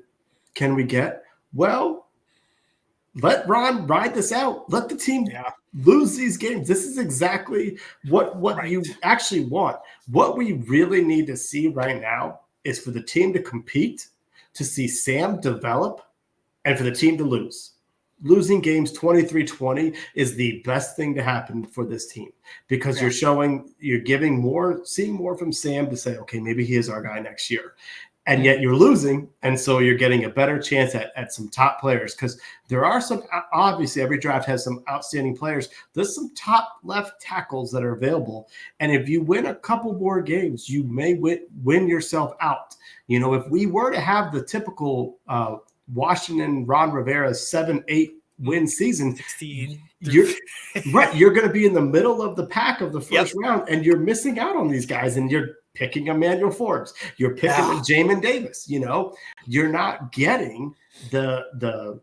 can we get? Well, let Ron ride this out. Let the team lose these games. This is exactly what you actually want. What we really need to see right now is for the team to compete, to see Sam develop, and for the team to lose. Losing games 23-20 is the best thing to happen for this team, because you're giving more, seeing more from Sam to say, okay, maybe he is our guy next year. And yet you're losing, and so you're getting a better chance at some top players, because there are some, obviously every draft has some outstanding players. There's some top left tackles that are available, and if you win a couple more games, you may win yourself out. If we were to have the typical Washington Ron Rivera 7-8 win season, 16. You're right. You're going to be in the middle of the pack of the first round, and you're missing out on these guys, and you're picking Emmanuel Forbes. You're picking Jamin Davis. You're not getting the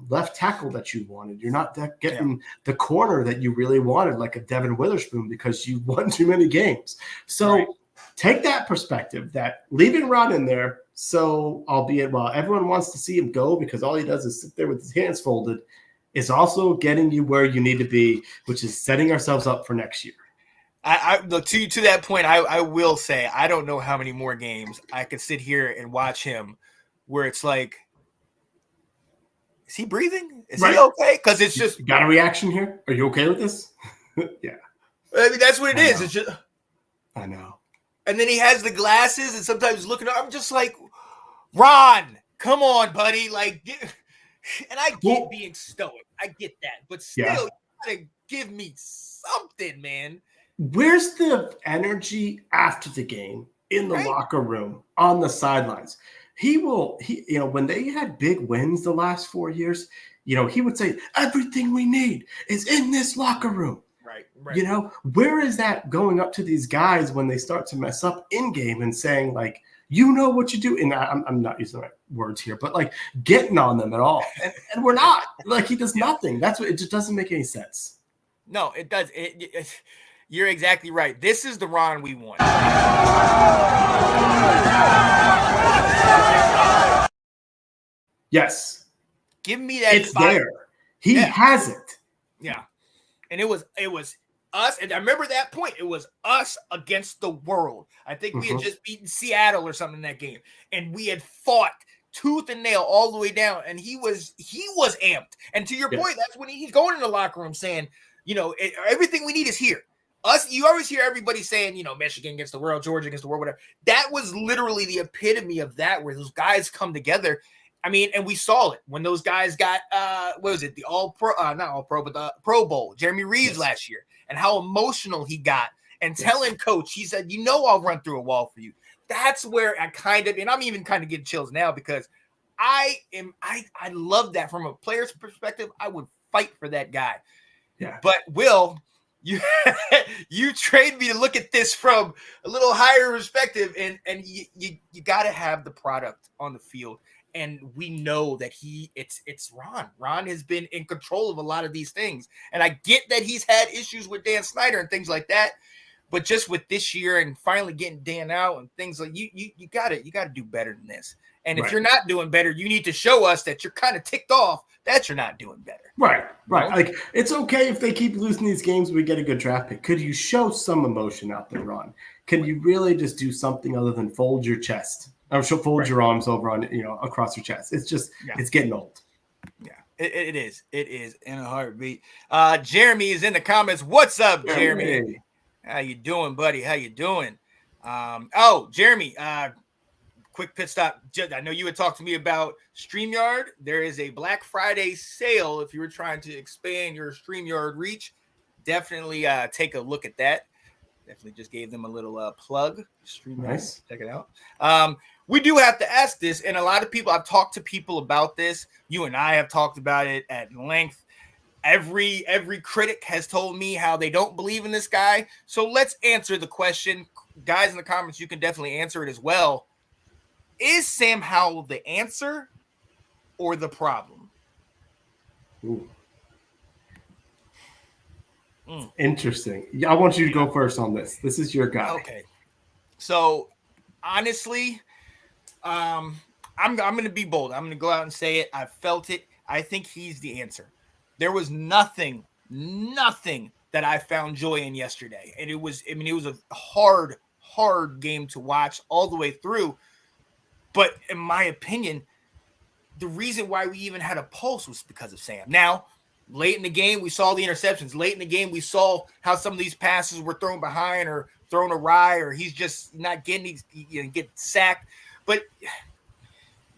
left tackle that you wanted. You're not getting the corner that you really wanted, like a Devin Witherspoon, because you won too many games. So take that perspective, that leaving Ron in there. So, albeit while everyone wants to see him go because all he does is sit there with his hands folded, is also getting you where you need to be, which is setting ourselves up for next year. To that point, I will say, I don't know how many more games I could sit here and watch him where it's like, is he breathing? Is he okay? Because it's just. You got a reaction here? Are you okay with this? Yeah. That's what it is. It's just. I know. And then he has the glasses, and sometimes looking up, I'm just like, Ron, come on, buddy. And I get being stoic. I get that. But still, you gotta give me something, man. Where's the energy after the game in the locker room, on the sidelines? When they had big wins the last 4 years, he would say, everything we need is in this locker room. Right. Where is that going up to these guys when they start to mess up in game and saying, like, what you do? And I'm not using the right words here, but like getting on them at all. And we're not. Like, he does nothing. That's what, it just doesn't make any sense. No, it does. You're exactly right. This is the Ron we want. Yes. Give me that. It's fire. There. He has it. Yeah. and it was us. And I remember that point. It was us against the world. I think we had just beaten Seattle or something in that game, and we had fought tooth and nail all the way down. And he was amped. And to your point, that's when he's going in the locker room saying, everything we need is here. Us, you always hear everybody saying, Michigan against the world, Georgia against the world, whatever. That was literally the epitome of that, where those guys come together. I mean, and we saw it when those guys got what was it? The not all pro, but the Pro Bowl, Jeremy Reeves last year, and how emotional he got and telling coach, he said, I'll run through a wall for you. That's where I and I'm even kind of getting chills now, because I love that from a player's perspective. I would fight for that guy. Yeah. But Will, you trained me to look at this from a little higher perspective, and you got to have the product on the field. And we know that it's Ron. Ron has been in control of a lot of these things. And I get that he's had issues with Dan Snyder and things like that. But just with this year and finally getting Dan out and things like you gotta do better than this. And if you're not doing better, you need to show us that you're kind of ticked off that you're not doing better. Right. Like, it's okay if they keep losing these games, we get a good draft pick. Could you show some emotion out there, Ron? Can you really just do something other than fold your chest? Or fold your arms over on, across your chest. It's just, it's getting old. Yeah, it is. It is in a heartbeat. Jeremy is in the comments. What's up, Jeremy? Hey. How you doing, buddy? How you doing? Jeremy, quick pit stop. I know you had talked to me about StreamYard. There is a Black Friday sale. If you were trying to expand your StreamYard reach, definitely take a look at that. Definitely just gave them a little plug. StreamYard. Nice. Check it out. We do have to ask this, and a lot of people, I've talked to people about this. You and I have talked about it at length. Every critic has told me how they don't believe in this guy. So let's answer the question. Guys in the comments, you can definitely answer it as well. Is Sam Howell the answer or the problem? Ooh. Interesting. I want you to go first on this. This is your guy. Okay. So honestly, I'm going to be bold. I'm going to go out and say it. I felt it. I think he's the answer. There was nothing that I found joy in yesterday. And it was a hard game to watch all the way through. But in my opinion, the reason why we even had a pulse was because of Sam. Now, late in the game, we saw the interceptions. Late in the game, we saw how some of these passes were thrown behind or thrown awry, or he's just not getting get sacked. But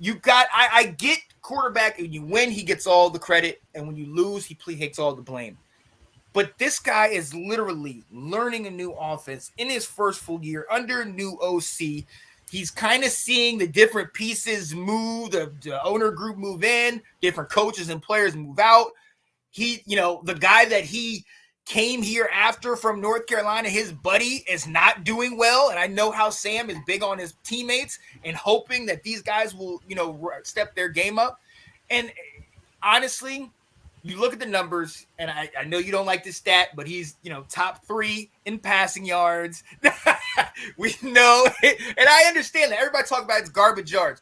I get quarterback, and you win, he gets all the credit, and when you lose, he takes all the blame. But this guy is literally learning a new offense in his first full year under a new OC. He's kind of seeing the different pieces move, the owner group move in, different coaches and players move out. The guy that he came here after from North Carolina, his buddy, is not doing well. And I know how Sam is big on his teammates and hoping that these guys will, step their game up. And honestly, you look at the numbers, and I know you don't like this stat, but he's, top 3 in passing yards. We know it, and I understand that. Everybody talk about it's garbage yards.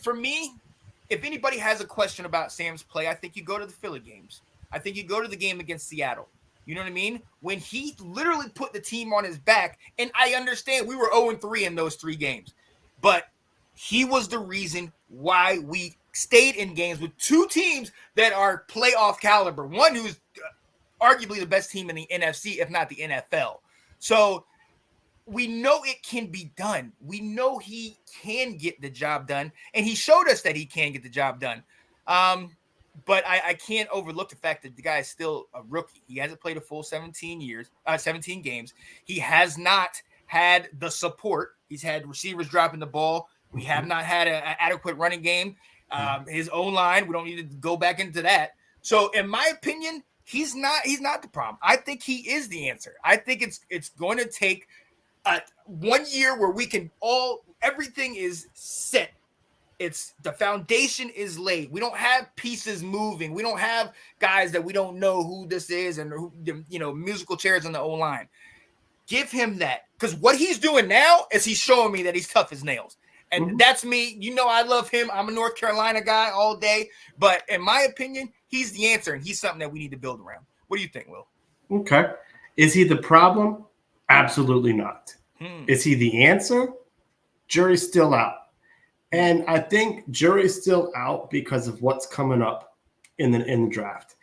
For me, if anybody has a question about Sam's play, I think you go to the Philly games. I think you go to the game against Seattle. You know what I mean? When he literally put the team on his back, and I understand we were 0-3 in those 3 games, but he was the reason why we stayed in games with 2 teams that are playoff caliber. One who's arguably the best team in the NFC, if not the NFL. So we know it can be done. We know he can get the job done, and he showed us that he can get the job done. But I can't overlook the fact that the guy is still a rookie. He hasn't played a full 17 games. He has not had the support. He's had receivers dropping the ball. We have not had an adequate running game. His O-line, we don't need to go back into that. So in my opinion, he's not the problem. I think he is the answer. I think it's going to take 1 year where we can everything is set. It's the foundation is laid. We don't have pieces moving. We don't have guys that we don't know who this is and who, musical chairs on the O-line. Give him that, because what he's doing now is he's showing me that he's tough as nails. And that's me. I love him. I'm a North Carolina guy all day. But in my opinion, he's the answer, and he's something that we need to build around. What do you think, Will? Okay. Is he the problem? Absolutely not. Is he the answer? Jury's still out. And I think jury's still out because of what's coming up in the draft.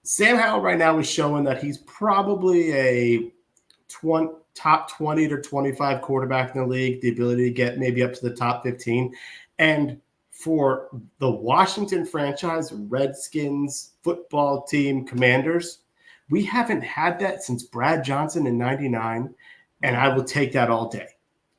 Sam Howell right now is showing that he's probably a top 20 to 25 quarterback in the league, the ability to get maybe up to the top 15. And for the Washington franchise, Redskins football team, Commanders, we haven't had that since Brad Johnson in 99, and I will take that all day,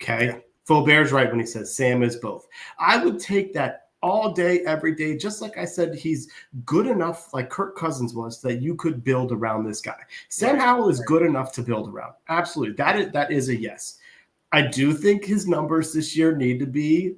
okay? Yeah. Faubert's right when he says Sam is both. I would take that all day, every day, just like I said, he's good enough, like Kirk Cousins was, that you could build around this guy. Sam Howell is good enough to build around. Absolutely. That is a yes. I do think his numbers this year need to be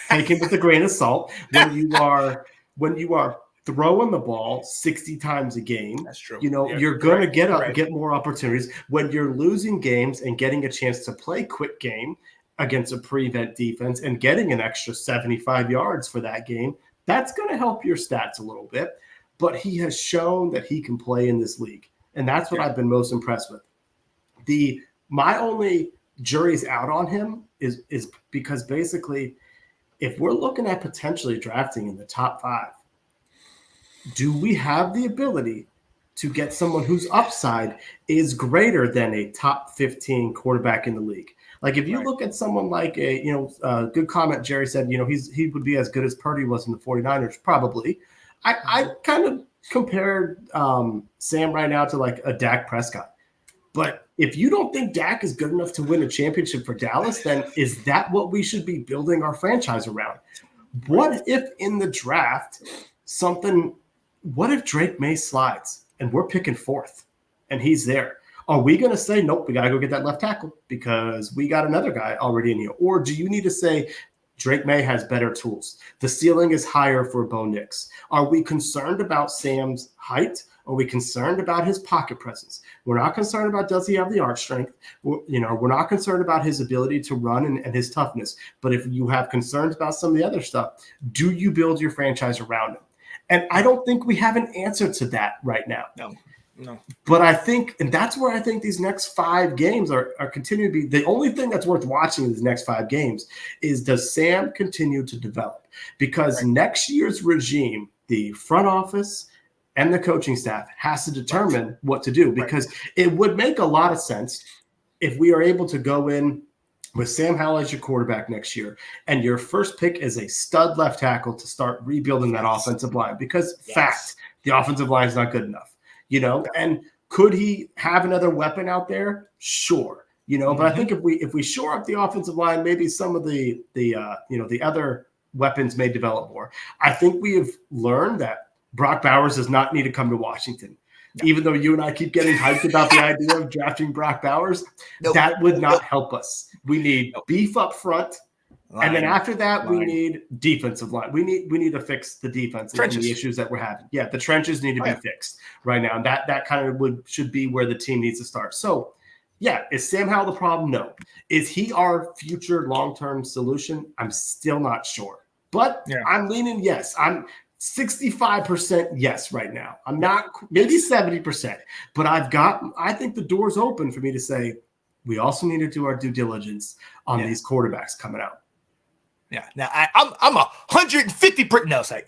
taken with a grain of salt. When you are throwing the ball 60 times a game, that's true. You're going to get more opportunities. When you're losing games and getting a chance to play quick game against a prevent defense and getting an extra 75 yards for that game, that's going to help your stats a little bit. But he has shown that he can play in this league, and that's what I've been most impressed with. My only jury's out on him is because basically, if we're looking at potentially drafting in the top 5, do we have the ability to get someone whose upside is greater than a top 15 quarterback in the league? Like if you look at someone like good comment, Jerry said, he would be as good as Purdy was in the 49ers, probably. I kind of compared Sam right now to like a Dak Prescott. But if you don't think Dak is good enough to win a championship for Dallas, then is that what we should be building our franchise around? What if in the draft what if Drake May slides and we're picking 4th and he's there? Are we going to say, nope, we got to go get that left tackle because we got another guy already in here? Or do you need to say Drake May has better tools? The ceiling is higher for Bo Nix. Are we concerned about Sam's height? Are we concerned about his pocket presence? We're not concerned about does he have the arch strength? We're not concerned about his ability to run and his toughness. But if you have concerns about some of the other stuff, do you build your franchise around him? And I don't think we have an answer to that right now. No. But I think, and that's where I think these next 5 games are continuing to be the only thing that's worth watching in these next 5 games is does Sam continue to develop? Because next year's regime, the front office and the coaching staff has to determine what to do because it would make a lot of sense if we are able to go in with Sam Howell as your quarterback next year and your first pick is a stud left tackle to start rebuilding that offensive line because fact, the offensive line is not good enough. And could he have another weapon out there? Sure. But I think if we shore up the offensive line, maybe some of the other weapons may develop more. I think we have learned that Brock Bowers does not need to come to Washington. No. Even though you and I keep getting hyped about the idea of drafting Brock Bowers, that would not help us. We need beef up front. And then after that, we need defensive line. We need to fix the defense and the issues that we're having. Yeah, the trenches need to be fixed right now. And that kind of should be where the team needs to start. So, yeah, is Sam Howell the problem? No. Is he our future long-term solution? I'm still not sure. But I'm leaning yes. I'm 65% yes right now. I'm not maybe 70%. But I think the door's open for me to say we also need to do our due diligence on these quarterbacks coming out. Yeah. Now I'm 150%. No, sorry.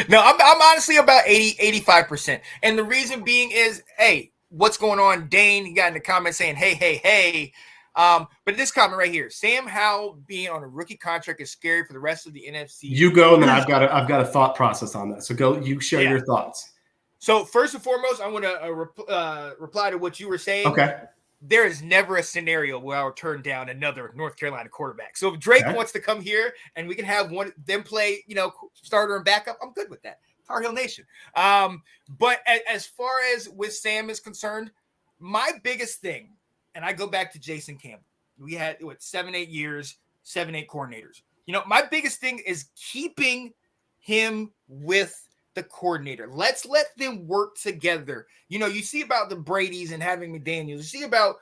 No, I'm honestly about 85%. And the reason being is, hey, what's going on? Dane, you got in the comments saying, hey. But this comment right here, Sam Howell being on a rookie contract is scary for the rest of the NFC. You go, and then I've got a thought process on that. So go, you share your thoughts. So first and foremost, I want to reply to what you were saying. Okay. There is never a scenario where I'll turn down another North Carolina quarterback. So if Drake wants to come here and we can have them play, starter and backup, I'm good with that. Tar Heel Nation. But as far as with Sam is concerned, my biggest thing, and I go back to Jason Campbell. We had 7-8 years, 7-8 coordinators. My biggest thing is keeping him with the coordinator. Let's let them work together. You see about the Bradys and having McDaniels. You see about,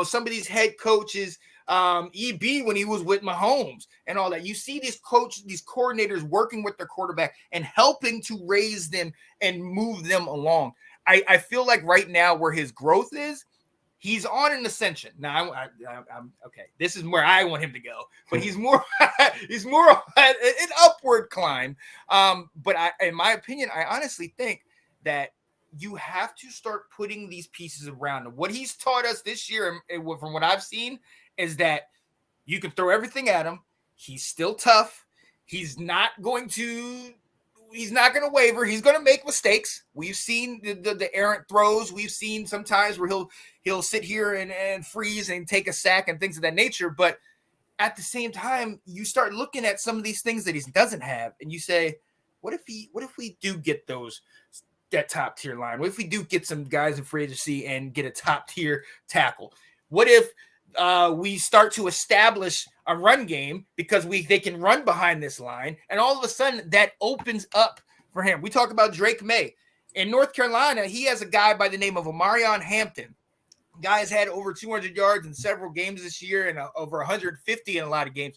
some of these head coaches, EB when he was with Mahomes and all that. You see these coordinators working with their quarterback and helping to raise them and move them along. I feel like right now where his growth is, he's on an ascension. Now, I'm okay. This is where I want him to go, but he's more an upward climb. But in my opinion, I honestly think that you have to start putting these pieces around him. What he's taught us this year, and from what I've seen, is that you can throw everything at him. He's still tough. He's not going to waver. He's going to make mistakes. We've seen the errant throws. We've seen sometimes where he'll sit here and freeze and take a sack and things of that nature. But at the same time, you start looking at some of these things that he doesn't have, and you say, what if we do get that top tier line? What if we do get some guys in free agency and get a top tier tackle? What if we start to establish a run game because they can run behind this line, and all of a sudden that opens up for him. We talk about Drake May in North Carolina. He has a guy by the name of Omarion Hampton. Guy's had over 200 yards in several games this year and over 150 in a lot of games.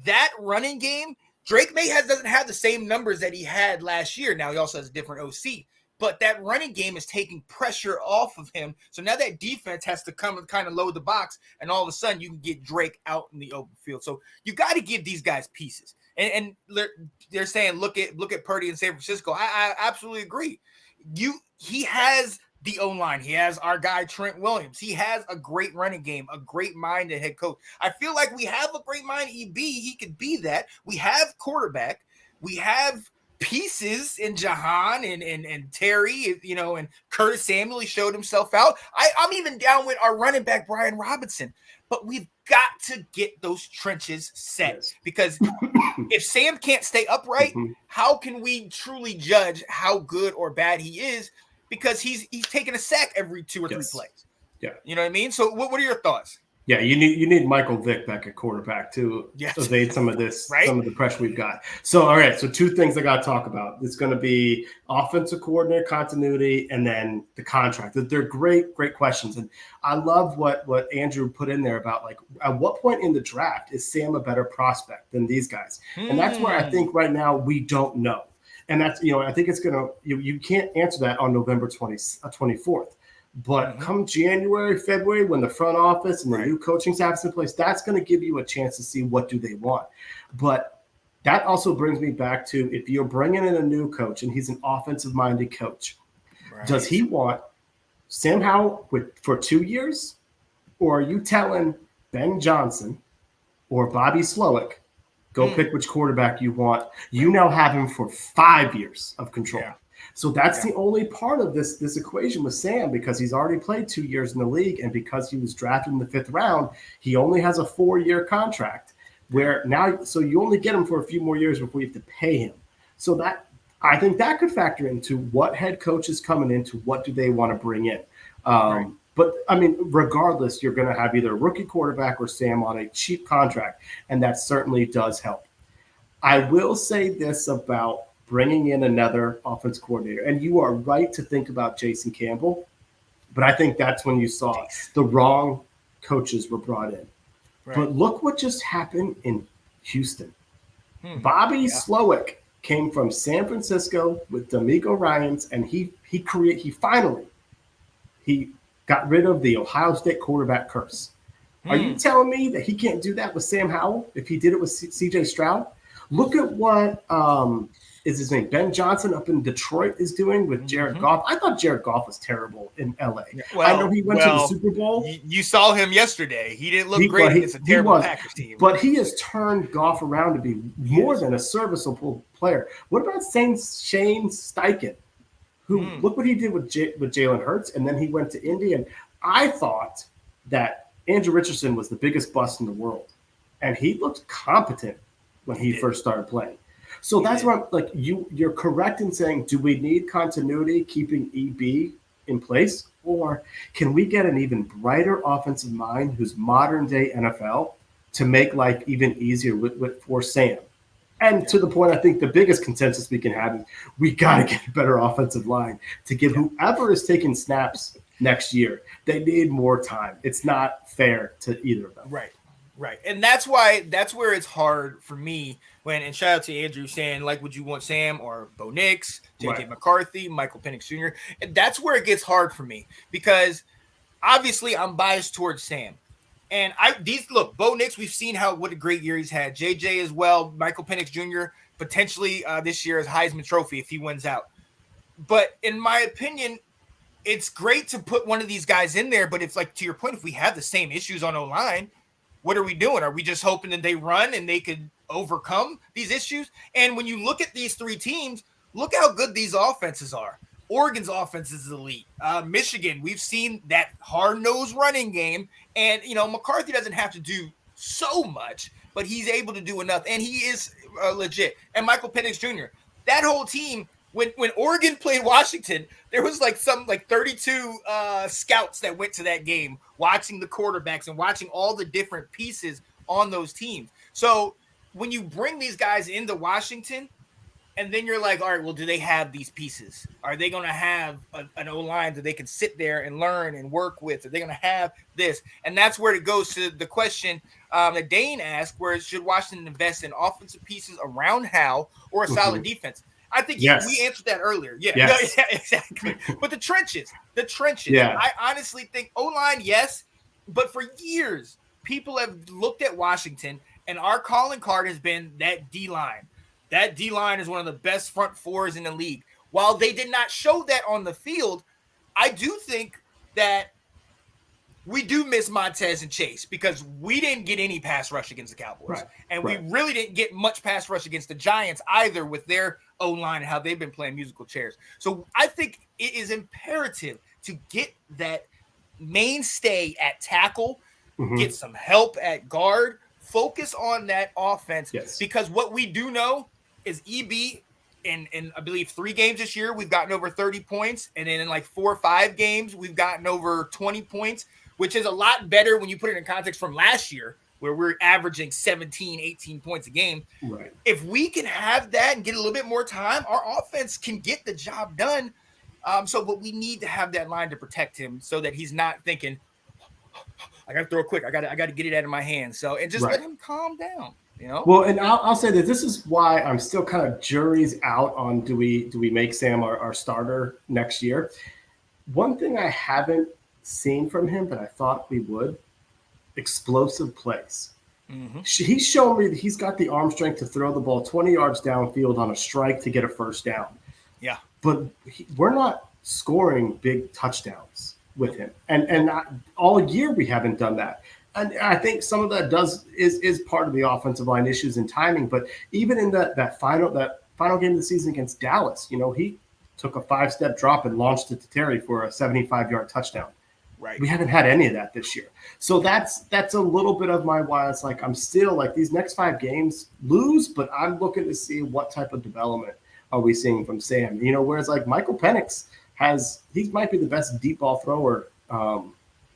That running game, Drake May doesn't have the same numbers that he had last year. Now he also has a different OC. But that running game is taking pressure off of him. So now that defense has to come and kind of load the box, and all of a sudden you can get Drake out in the open field. So you got to give these guys pieces. And they're saying, look at Purdy in San Francisco. I absolutely agree. He has the O-line. He has our guy Trent Williams. He has a great running game, a great mind at head coach. I feel like we have a great mind at EB. He could be that. We have quarterback. We have pieces in Jahan and Terry, and Curtis Samuel. He showed himself out. I'm even down with our running back Brian Robinson, but we've got to get those trenches set, because if Sam can't stay upright, how can we truly judge how good or bad he is? Because he's taking a sack every 2 or 3 plays. Yeah, you know what I mean. So what are your thoughts? Yeah, you need Michael Vick back at quarterback to evade some of this, right? Some of the pressure we've got. So, all right, so 2 things I got to talk about. It's going to be offensive coordinator continuity and then the contract. They're great questions. And I love what Andrew put in there about, like, at what point in the draft is Sam a better prospect than these guys? And that's where I think right now we don't know. And that's, I think it's going to you can't answer that on November 24th. But come January, February, when the front office and the new coaching staff is in place, that's going to give you a chance to see what do they want. But that also brings me back to, if you're bringing in a new coach and he's an offensive-minded coach, does he want Sam Howell for 2 years? Or are you telling Ben Johnson or Bobby Slowick, go pick which quarterback you want? You now have him for 5 years of control. Yeah. So that's the only part of this equation with Sam, because he's already played 2 years in the league, and because he was drafted in the 5th round, he only has a 4-year contract. Where now, so you only get him for a few more years before you have to pay him. So that, I think that could factor into what head coach is coming into, what do they want to bring in. But I mean, regardless, you're going to have either a rookie quarterback or Sam on a cheap contract, and that certainly does help. I will say this about bringing in another offense coordinator. And you are right to think about Jason Campbell, but I think that's when you saw the wrong coaches were brought in. Right. But look what just happened in Houston. Bobby Slowick came from San Francisco with D'Amico Ryans, and he finally got rid of the Ohio State quarterback curse. Are you telling me that he can't do that with Sam Howell if he did it with C.J. Stroud? Look at what is his name? Ben Johnson up in Detroit is doing with Jared Goff. I thought Jared Goff was terrible in L.A. Well, I know he went to the Super Bowl. You saw him yesterday. He didn't look great against a terrible Packers team. But he has turned Goff around to be more than a serviceable player. What about Shane Steichen, who look what he did with Jalen Hurts, and then he went to Indy. And I thought that Andrew Richardson was the biggest bust in the world, and he looked competent when he first started playing. So that's why, like, you're correct in saying, do we need continuity, keeping EB in place, or can we get an even brighter offensive mind who's modern day NFL to make life even easier for Sam? And to the point, I think the biggest consensus we can have is we got to get a better offensive line to give whoever is taking snaps next year. They need more time. It's not fair to either of them. Right. Right. And that's where it's hard for me and shout out to Andrew saying, like, would you want Sam or Bo Nix, JJ McCarthy, Michael Penix Jr.? And that's where it gets hard for me because obviously I'm biased towards Sam. And Bo Nix, we've seen what a great year he's had. JJ as well, Michael Penix Jr. potentially this year as Heisman Trophy if he wins out. But in my opinion, it's great to put one of these guys in there. But if, like, to your point, if we have the same issues on O-line, what are we doing? Are we just hoping that they run and they could overcome these issues? And when you look at these three teams, look how good these offenses are. Oregon's offense is elite. Michigan, we've seen that hard-nosed running game. And, McCarthy doesn't have to do so much, but he's able to do enough. And he is legit. And Michael Penix Jr., that whole team, when Oregon played Washington, there was like 32 scouts that went to that game, watching the quarterbacks and watching all the different pieces on those teams. So when you bring these guys into Washington, and then you're like, all right, well, do they have these pieces? Are they going to have an O-line that they can sit there and learn and work with? Are they going to have this? And that's where it goes to the question that Dane asked, where should Washington invest in offensive pieces around Hal or a solid defense? I think we answered that earlier. Yeah, yes. Yeah, exactly. But the trenches. Yeah. I honestly think O-line, yes, but for years, people have looked at Washington, and our calling card has been that D-line. That D-line is one of the best front fours in the league. While they did not show that on the field, I do think that we do miss Montez and Chase because we didn't get any pass rush against the Cowboys. Right. And we really didn't get much pass rush against the Giants either with their O-line and how they've been playing musical chairs. So I think it is imperative to get that mainstay at tackle, get some help at guard, focus on that offense because what we do know is EB in I believe 3 games this year, we've gotten over 30 points. And then in like 4 or 5 games, we've gotten over 20 points, which is a lot better when you put it in context from last year where we're averaging 17, 18 points a game. Right. If we can have that and get a little bit more time, our offense can get the job done. But we need to have that line to protect him so that he's not thinking, I got to throw it quick. I got to get it out of my hands. So, and just let him calm down. Well, and I'll say that this is why I'm still kind of jury's out on do we make Sam our starter next year. One thing I haven't seen from him that I thought we would, explosive plays. He's shown me that he's got the arm strength to throw the ball 20 yards downfield on a strike to get a first down. Yeah. But we're not scoring big touchdowns with him. And all year we haven't done that. And I think some of that is part of the offensive line issues and timing. But even in that final game of the season against Dallas, he took a 5-step drop and launched it to Terry for a 75-yard touchdown. Right. We haven't had any of that this year. So that's a little bit of my why it's like I'm still like these next 5 games lose, but I'm looking to see what type of development are we seeing from Sam. Whereas like Michael Penix he might be the best deep ball thrower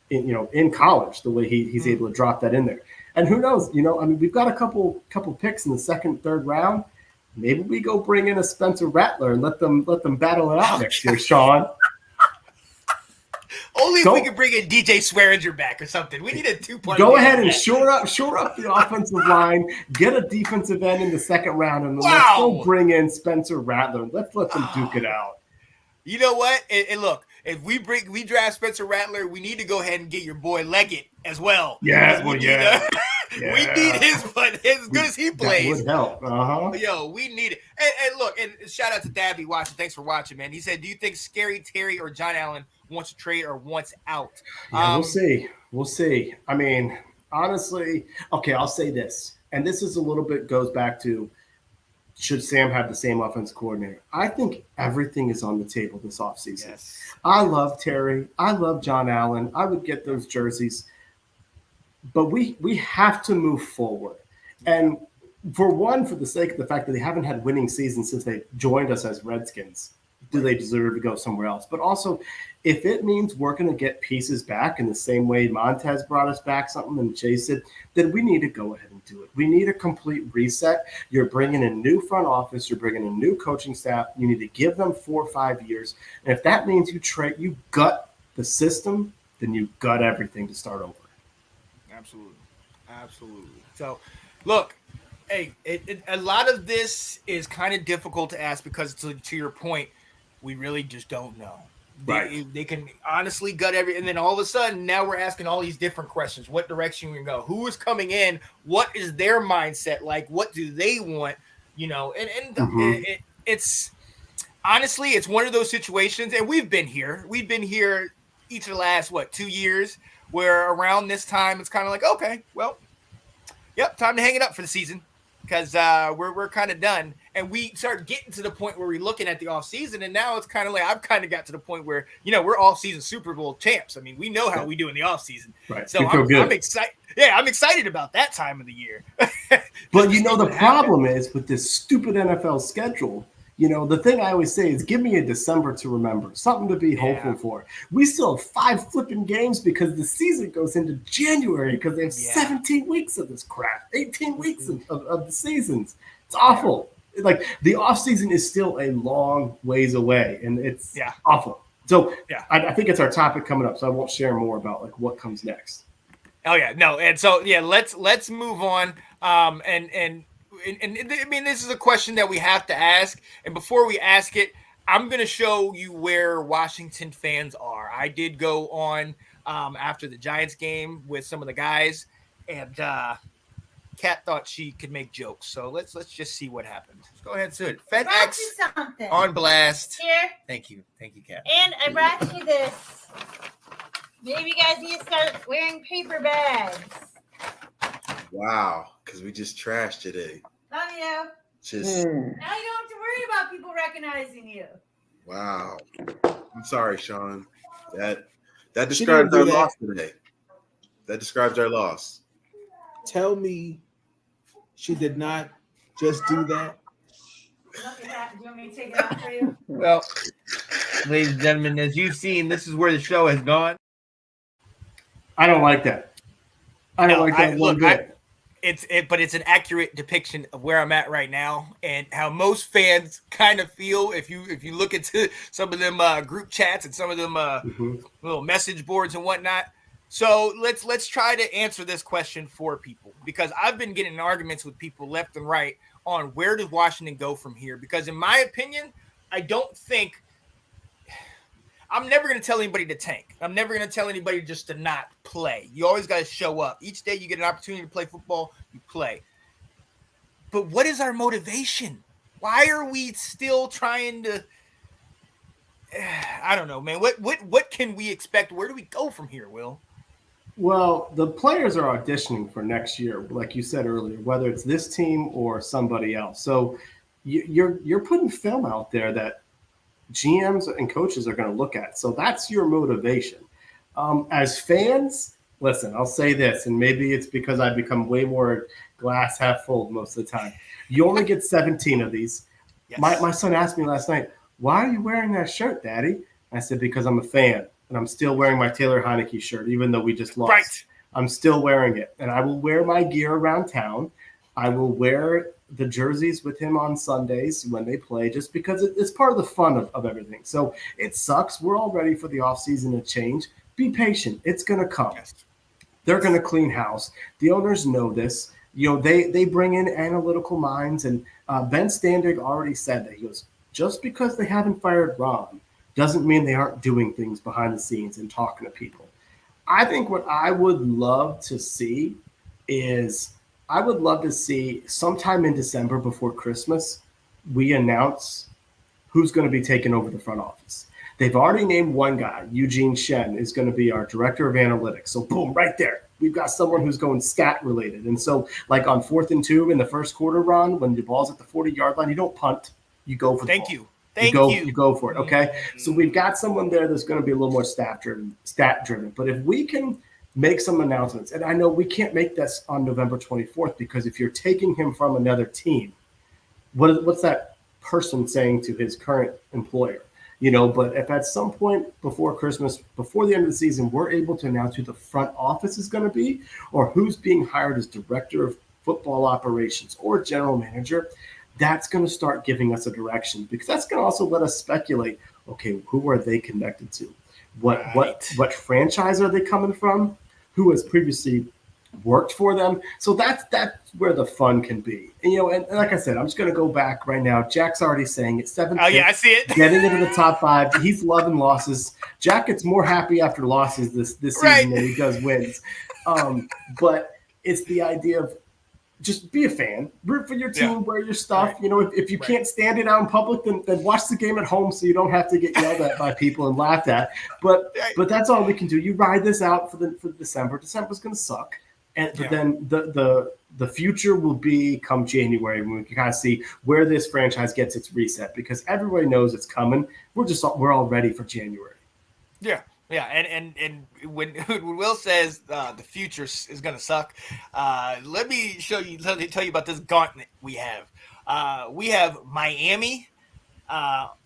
in college, the way he's able to drop that in there. And who knows, we've got a couple picks in the 2nd, 3rd round. Maybe we go bring in a Spencer Rattler and let them battle it out next year, Sean. Only if we can bring in DJ Swearinger back or something. We need a 2-part. Go ahead and shore up the offensive line, get a defensive end in the 2nd round, and let's go bring in Spencer Rattler. Let's let them duke it out. You know what? And look, if we draft Spencer Rattler, we need to go ahead and get your boy Leggett as well. Yeah, we need his, but as good as he plays. That would help. Yo, we need it. And look, and shout out to Dabby watching. Thanks for watching, man. He said, "Do you think Scary Terry or John Allen wants to trade or wants out?" Yeah, we'll see. I mean, honestly, okay, I'll say this, and this is a little bit goes back to, should Sam have the same offense coordinator? I think everything is on the table this offseason. Yes. I love Terry. I love John Allen. I would get those jerseys. But we have to move forward. And for the sake of the fact that they haven't had winning seasons since they joined us as Redskins, do they deserve to go somewhere else? But also, if it means we're going to get pieces back in the same way Montez brought us back something and Chase it, then we need to go ahead and do it. We need a complete reset. You're bringing in new front office. You're bringing in new coaching staff. You need to give them 4 or 5 years. And if that means you gut the system, then you gut everything to start over. Absolutely. Absolutely. So, look, hey, a lot of this is kind of difficult to ask because, to your point, we really just don't know. They can honestly gut and then all of a sudden now we're asking all these different questions. What direction we go? Who is coming in? What is their mindset like? What do they want? It's honestly, it's one of those situations, and we've been here each of the last 2 years, where around this time it's kind of like, okay, well, yep, time to hang it up for the season, because we're kind of done. And we start getting to the point where we're looking at the off season, and now it's kind of like I've kind of got to the point where we're off season Super Bowl champs. I mean, we know how we do in the off season, right? So I'm excited. Yeah, I'm excited about that time of the year. But the problem is with this stupid NFL schedule. The thing I always say is give me a December to remember, something to be hopeful for. We still have 5 flipping games because the season goes into January because they have 17 weeks of this crap, 18 weeks of the seasons. It's awful. Like the offseason is still a long ways away, and it's awful. So I think it's our topic coming up, so I won't share more about like what comes next. Oh yeah, no, and so let's move on. And I mean, this is a question that we have to ask. And before we ask it, I'm going to show you where Washington fans are. I did go on after the Giants game with some of the guys, and Kat thought she could make jokes. So let's just see what happened. Go ahead, Sid. FedEx on blast. Here. Thank you, Kat. And I brought you this. Maybe you guys need to start wearing paper bags. Wow, because we just trashed today. Love you. Just now you don't have to worry about people recognizing you. Wow. I'm sorry, Sean. That describes our loss today. That describes our loss. Tell me she did not just do that. Do you want me to take it out for you? Well, ladies and gentlemen, as you've seen, this is where the show has gone. I don't like that. I don't like that one bit. But it's an accurate depiction of where I'm at right now and how most fans kind of feel. If you look into some of them group chats and some of them little message boards and whatnot. So let's try to answer this question for people, because I've been getting in arguments with people left and right on where does Washington go from here. Because in my opinion, I don't think I'm never going to tell anybody to tank. I'm never going to tell anybody just to not play. You always got to show up. Each day you get an opportunity to play football, you play. But what is our motivation? Why are we still trying to I don't know, man. What can we expect? Where do we go from here, Will? Well, the players are auditioning for next year, like you said earlier, whether it's this team or somebody else. So you're putting film out there that GMs and coaches are going to look at. So that's your motivation. As fans, listen, I'll say this, and maybe it's because I've become way more glass half full most of the time. You only get 17 of these. Yes. My son asked me last night, why are you wearing that shirt, Daddy? I said, because I'm a fan, and I'm still wearing my Taylor Heineke shirt, even though we just lost. Right. I'm still wearing it, and I will wear my gear around town. I will wear the jerseys with him on Sundays when they play, just because it's part of the fun of everything. So it sucks. We're all ready for the offseason to change. Be patient. It's going to come. Yes. They're going to clean house. The owners know this. You know, they bring in analytical minds, and Ben Standig already said that. He goes, just because they haven't fired Ron doesn't mean they aren't doing things behind the scenes and talking to people. I think what I would love to see is sometime in December before Christmas, we announce who's going to be taking over the front office. They've already named one guy, Eugene Shen, is going to be our director of analytics. So boom, right there. We've got someone who's going stat related. And so like on 4th and 2 in the first quarter, Ron, when the ball's at the 40-yard line, you don't punt. You go for the ball. Thank you. You go for it, okay? Mm-hmm. So we've got someone there that's going to be a little more stat driven. But if we can make some announcements, and I know we can't make this on November 24th, because if you're taking him from another team, what's that person saying to his current employer? You know, but if at some point before Christmas, before the end of the season, we're able to announce who the front office is going to be, or who's being hired as director of football operations or general manager, that's going to start giving us a direction, because that's going to also let us speculate, okay, who are they connected to? What franchise are they coming from? Who has previously worked for them. So that's where the fun can be. And, and like I said, I'm just going to go back right now. Jack's already saying it. 7 Oh, yeah, I see it. Getting into the top 5. He's loving losses. Jack gets more happy after losses this season than he does wins. But it's the idea of just be a fan, root for your team, wear your stuff. Right. If you can't stand it out in public, then watch the game at home so you don't have to get yelled at by people and laughed at. But that's all we can do. You ride this out for December. December's going to suck. But then the future will be come January when we can kind of see where this franchise gets its reset, because everybody knows it's coming. We're all ready for January. Yeah. Yeah, and when Will says the future is going to suck, let me tell you about this gauntlet we have. We have Miami,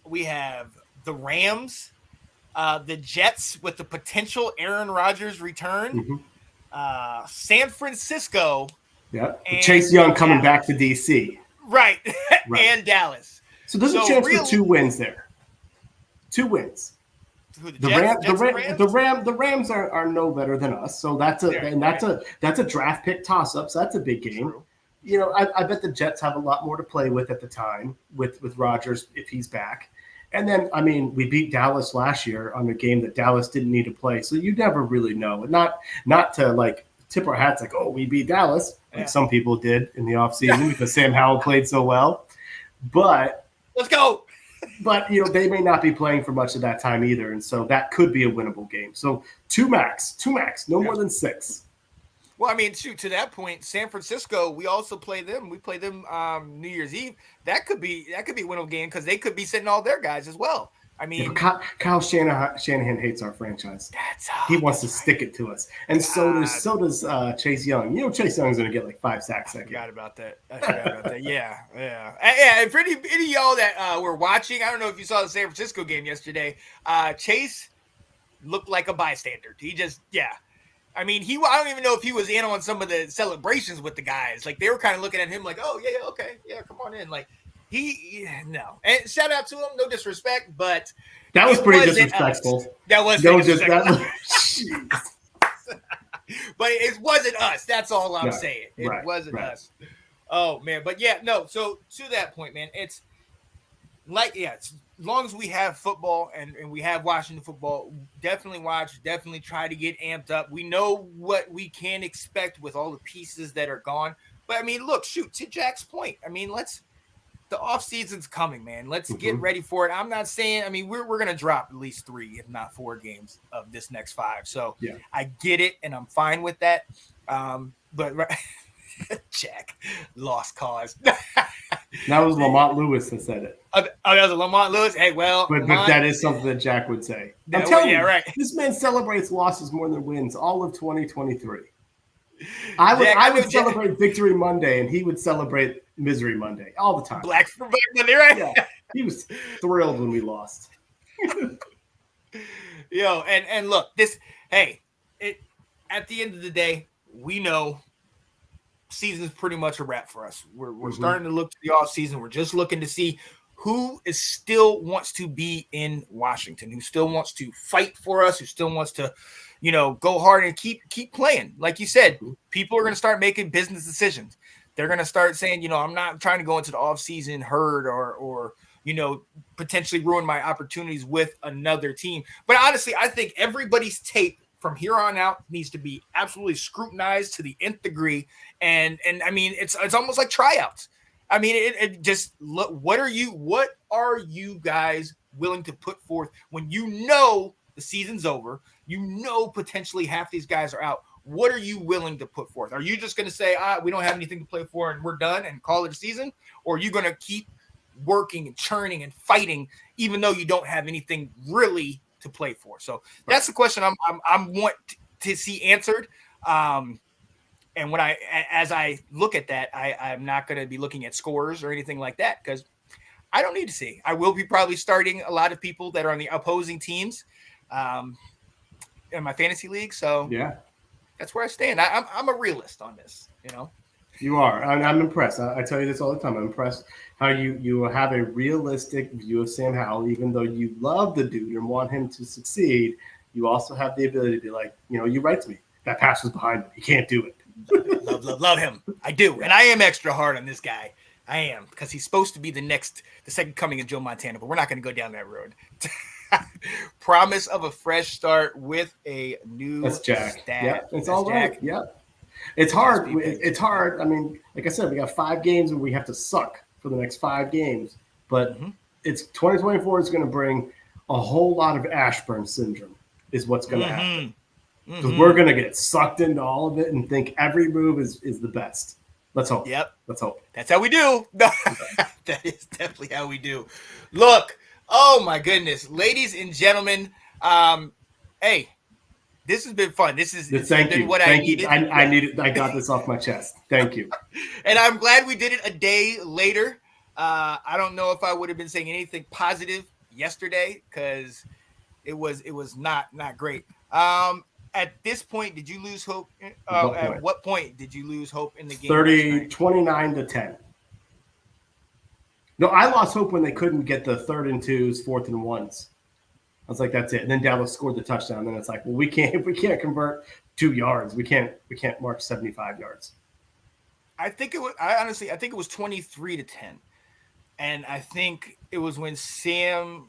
we have the Rams, the Jets with the potential Aaron Rodgers return, San Francisco. Yeah, Chase Young coming back to DC. Right, and Dallas. So there's a chance for 2 wins there. 2 wins. The Rams are no better than us, so that's a draft pick toss up. So that's a big game. True. I bet the Jets have a lot more to play with at the time with Rodgers if he's back. And then we beat Dallas last year on a game that Dallas didn't need to play, so you never really know. Not to tip our hats we beat Dallas like some people did in the offseason because Sam Howell played so well. But let's go. But they may not be playing for much of that time either, and so that could be a winnable game. So 2 max, no more than 6. Well, to that point, San Francisco, we also play them. We play them New Year's Eve. That could be a winnable game because they could be sitting all their guys as well. Kyle Shanahan hates our franchise. He wants to stick it to us, and so does Chase Young. Chase Young's going to get 5 sacks. I forgot about that. Yeah. And for any of y'all that were watching, I don't know if you saw the San Francisco game yesterday. Chase looked like a bystander. He just, I don't even know if he was in on some of the celebrations with the guys. They were kind of looking at him like, oh yeah, okay, yeah, come on in, no. And shout out to him, no disrespect, but that was pretty disrespectful. That was disrespectful. But it wasn't us. That's all I'm saying. It wasn't us. Oh man, but so to that point, man, it's as long as we have football and we have Washington football, definitely watch, definitely try to get amped up. We know what we can expect with all the pieces that are gone. But look, to Jack's point, the off season's coming, man. Let's get ready for it. I'm not saying, we're going to drop at least 3, if not 4 games of this next 5. So I get it, and I'm fine with that. But Jack, lost cause. That was Lamont Lewis that said it. That was Lamont Lewis? Hey, well. But that is something that Jack would say. I'm telling you, this man celebrates losses more than wins all of 2023. I would celebrate Victory Monday, and he would celebrate Misery Monday all the time. Black Monday, right? Yeah, he was thrilled when we lost. And look, at the end of the day, we know season's pretty much a wrap for us. We're starting to look to the off season. We're just looking to see who still wants to be in Washington, who still wants to fight for us, who still wants to go hard and keep playing. Like you said, people are going to start making business decisions. They're going to start saying, I'm not trying to go into the offseason hurt or potentially ruin my opportunities with another team. But honestly, I think everybody's tape from here on out needs to be absolutely scrutinized to the nth degree. And it's almost like tryouts. It just look, what are you guys willing to put forth when the season's over? Potentially half these guys are out. What are you willing to put forth? Are you just going to say, we don't have anything to play for and we're done and call it a season? Or are you going to keep working and churning and fighting, even though you don't have anything really to play for? So that's the question I want to see answered. And as I look at that, I'm not going to be looking at scores or anything like that because I don't need to see. I will be probably starting a lot of people that are on the opposing teams in my fantasy league. So that's where I stand. I'm a realist on this, You are. I'm impressed. I tell you this all the time. I'm impressed how you have a realistic view of Sam Howell, even though you love the dude and want him to succeed. You also have the ability to be like, you're right to me. That pass was behind him. He can't do it. Love him. I do. And I am extra hard on this guy. I am, because he's supposed to be the second coming of Joe Montana, but we're not going to go down that road. Promise of a fresh start with a new That's Jack. stat. Yeah, it's all right. Jack. Yeah. It's hard. It's hard. I mean, like I said, we got 5 games and we have to suck for the next 5 games. But it's 2024 is going to bring a whole lot of Ashburn syndrome is what's going to happen. Because we're going to get sucked into all of it and think every move is the best. Let's hope. Yep. Let's hope. That's how we do. That is definitely how we do. Look, oh my goodness. Ladies and gentlemen, hey, this has been fun. This has been what I needed. I needed. I got this off my chest. Thank you. And I'm glad we did it a day later. I don't know if I would have been saying anything positive yesterday because it was not great. At this point, did you lose hope? At what point did you lose hope in the game? 29-10. No, I lost hope when they couldn't get the 3rd and 2s, 4th and 1s. I was like, that's it. And then Dallas scored the touchdown. Then it's like, well, we can't convert 2 yards. We can't march 75 yards. I think it was 23-10. And I think it was when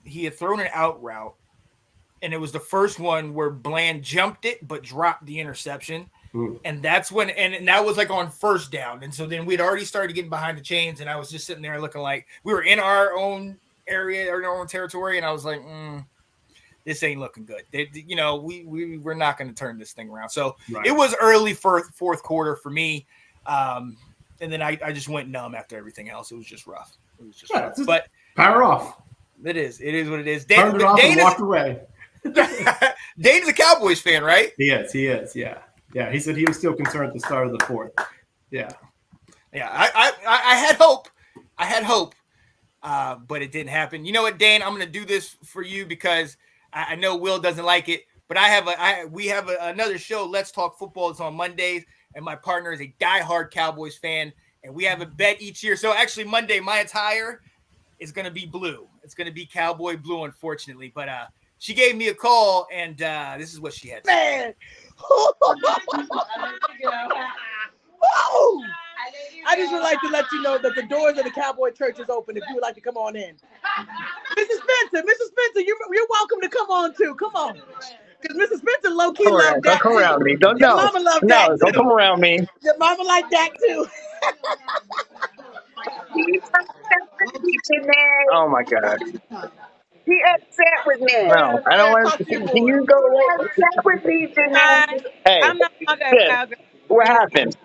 he had thrown an out route. And it was the first one where Bland jumped it, but dropped the interception. And that's when, and that was like on 1st down. And so then we'd already started getting behind the chains. And I was just sitting there looking like we were in our own area or in our own territory. And I was like, this ain't looking good. We're not going to turn this thing around. So It was early fourth quarter for me. And then I just went numb after everything else. It was just rough. But power off. It is what it is. Turned it off and walked away. Dane's a Cowboys fan, right? He is. Yeah. He said he was still concerned at the start of the 4th. Yeah. I had hope. But it didn't happen. You know what, Dane? I'm going to do this for you because I know Will doesn't like it. But we have another show, Let's Talk Football. It's on Mondays, and my partner is a diehard Cowboys fan, and we have a bet each year. So actually, Monday, my attire is going to be blue. It's going to be Cowboy blue, unfortunately. But she gave me a call, and this is what she had to say. Man. I just would like to let you know that the doors of the Cowboy Church is open if you would like to come on in. Mrs. Spencer, you're welcome to come on too. Come on. Because Mrs. Spencer low-key loved that. Don't come around me. Don't Your mama loved that too. Don't come around me. Your mama liked that too. Oh my God. He upset with me. No, I don't want to. Can you go away? Upset with me tonight. Hey, I'm not sis, what happened?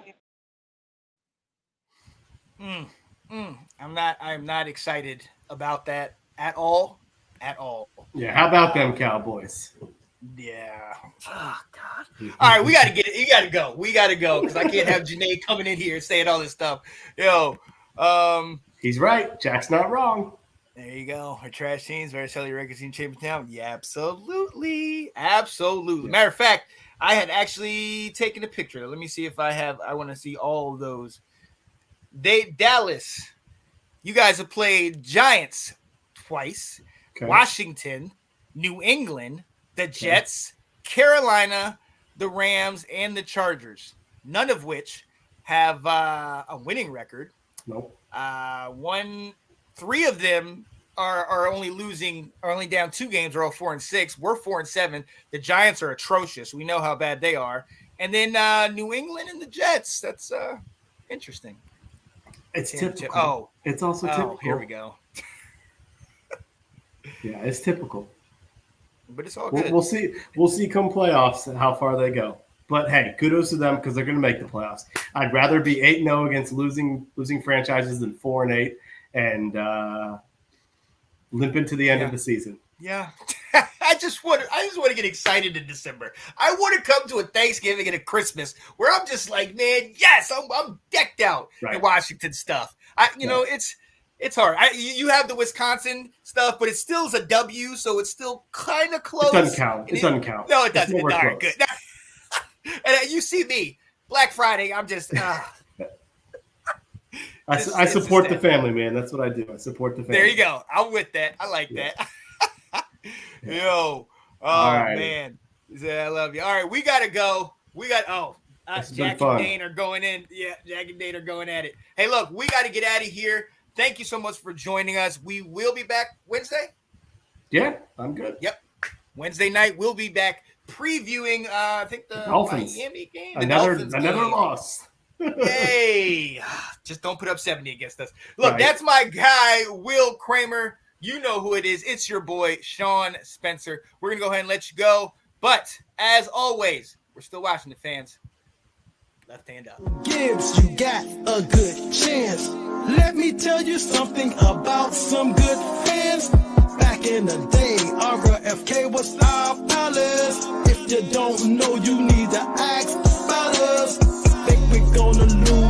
I'm not excited about that at all. Yeah, how about them Cowboys? Yeah. Oh God. All right, we got to get it. You got to go. We got to go because I can't have Janae coming in here saying all this stuff. Yo, he's right. Jack's not wrong. There you go. Our trash teams, very selling records in Chambertown. Yeah, absolutely. Absolutely. Matter of fact, I had actually taken a picture. Let me see if I want to see all of those. Dallas, you guys have played Giants twice, Washington, New England, the Jets, Carolina, the Rams, and the Chargers, none of which have a winning record. Nope. 3 of them are only down 2 games. We're all 4-6. We're 4-7. The Giants are atrocious. We know how bad they are. And then New England and the Jets. That's interesting. It's typical. It's also typical. Here we go. Yeah, it's typical. But it's all good. We'll see. We'll see come playoffs how far they go. But hey, kudos to them because they're going to make the playoffs. I'd rather be 8-0 against losing franchises than 4-8 and limp into the end of the season. Yeah. I just want to get excited in December. I want to come to a Thanksgiving and a Christmas where I'm just like, man, yes, I'm decked out in Washington stuff. It's hard. You have the Wisconsin stuff, but it still is a W, so it's still kind of close. It doesn't count. No, it doesn't. All right, good. And you see me, Black Friday, I'm just I support the family, man. That's what I do. I support the family. There you go. I'm with that. I like that. Yo. Oh, man. I love you. All right, we got to go. Jack and Dane are going in. Yeah, Jack and Dane are going at it. Hey, look, we got to get out of here. Thank you so much for joining us. We will be back Wednesday. Yeah, I'm good. Yep. Wednesday night, we'll be back previewing, I think, the Dolphins. Miami game. Another loss. Hey, just don't put up 70 against us. Look, Right. That's my guy, Will Kramer. You know who it is. It's your boy, Sean Spencer. We're going to go ahead and let you go. But as always, we're still watching the fans. Left hand up. Gibbs, you got a good chance. Let me tell you something about some good fans. Back in the day, RFK was our palace. If you don't know, you need to ask about us. Think we're gonna lose.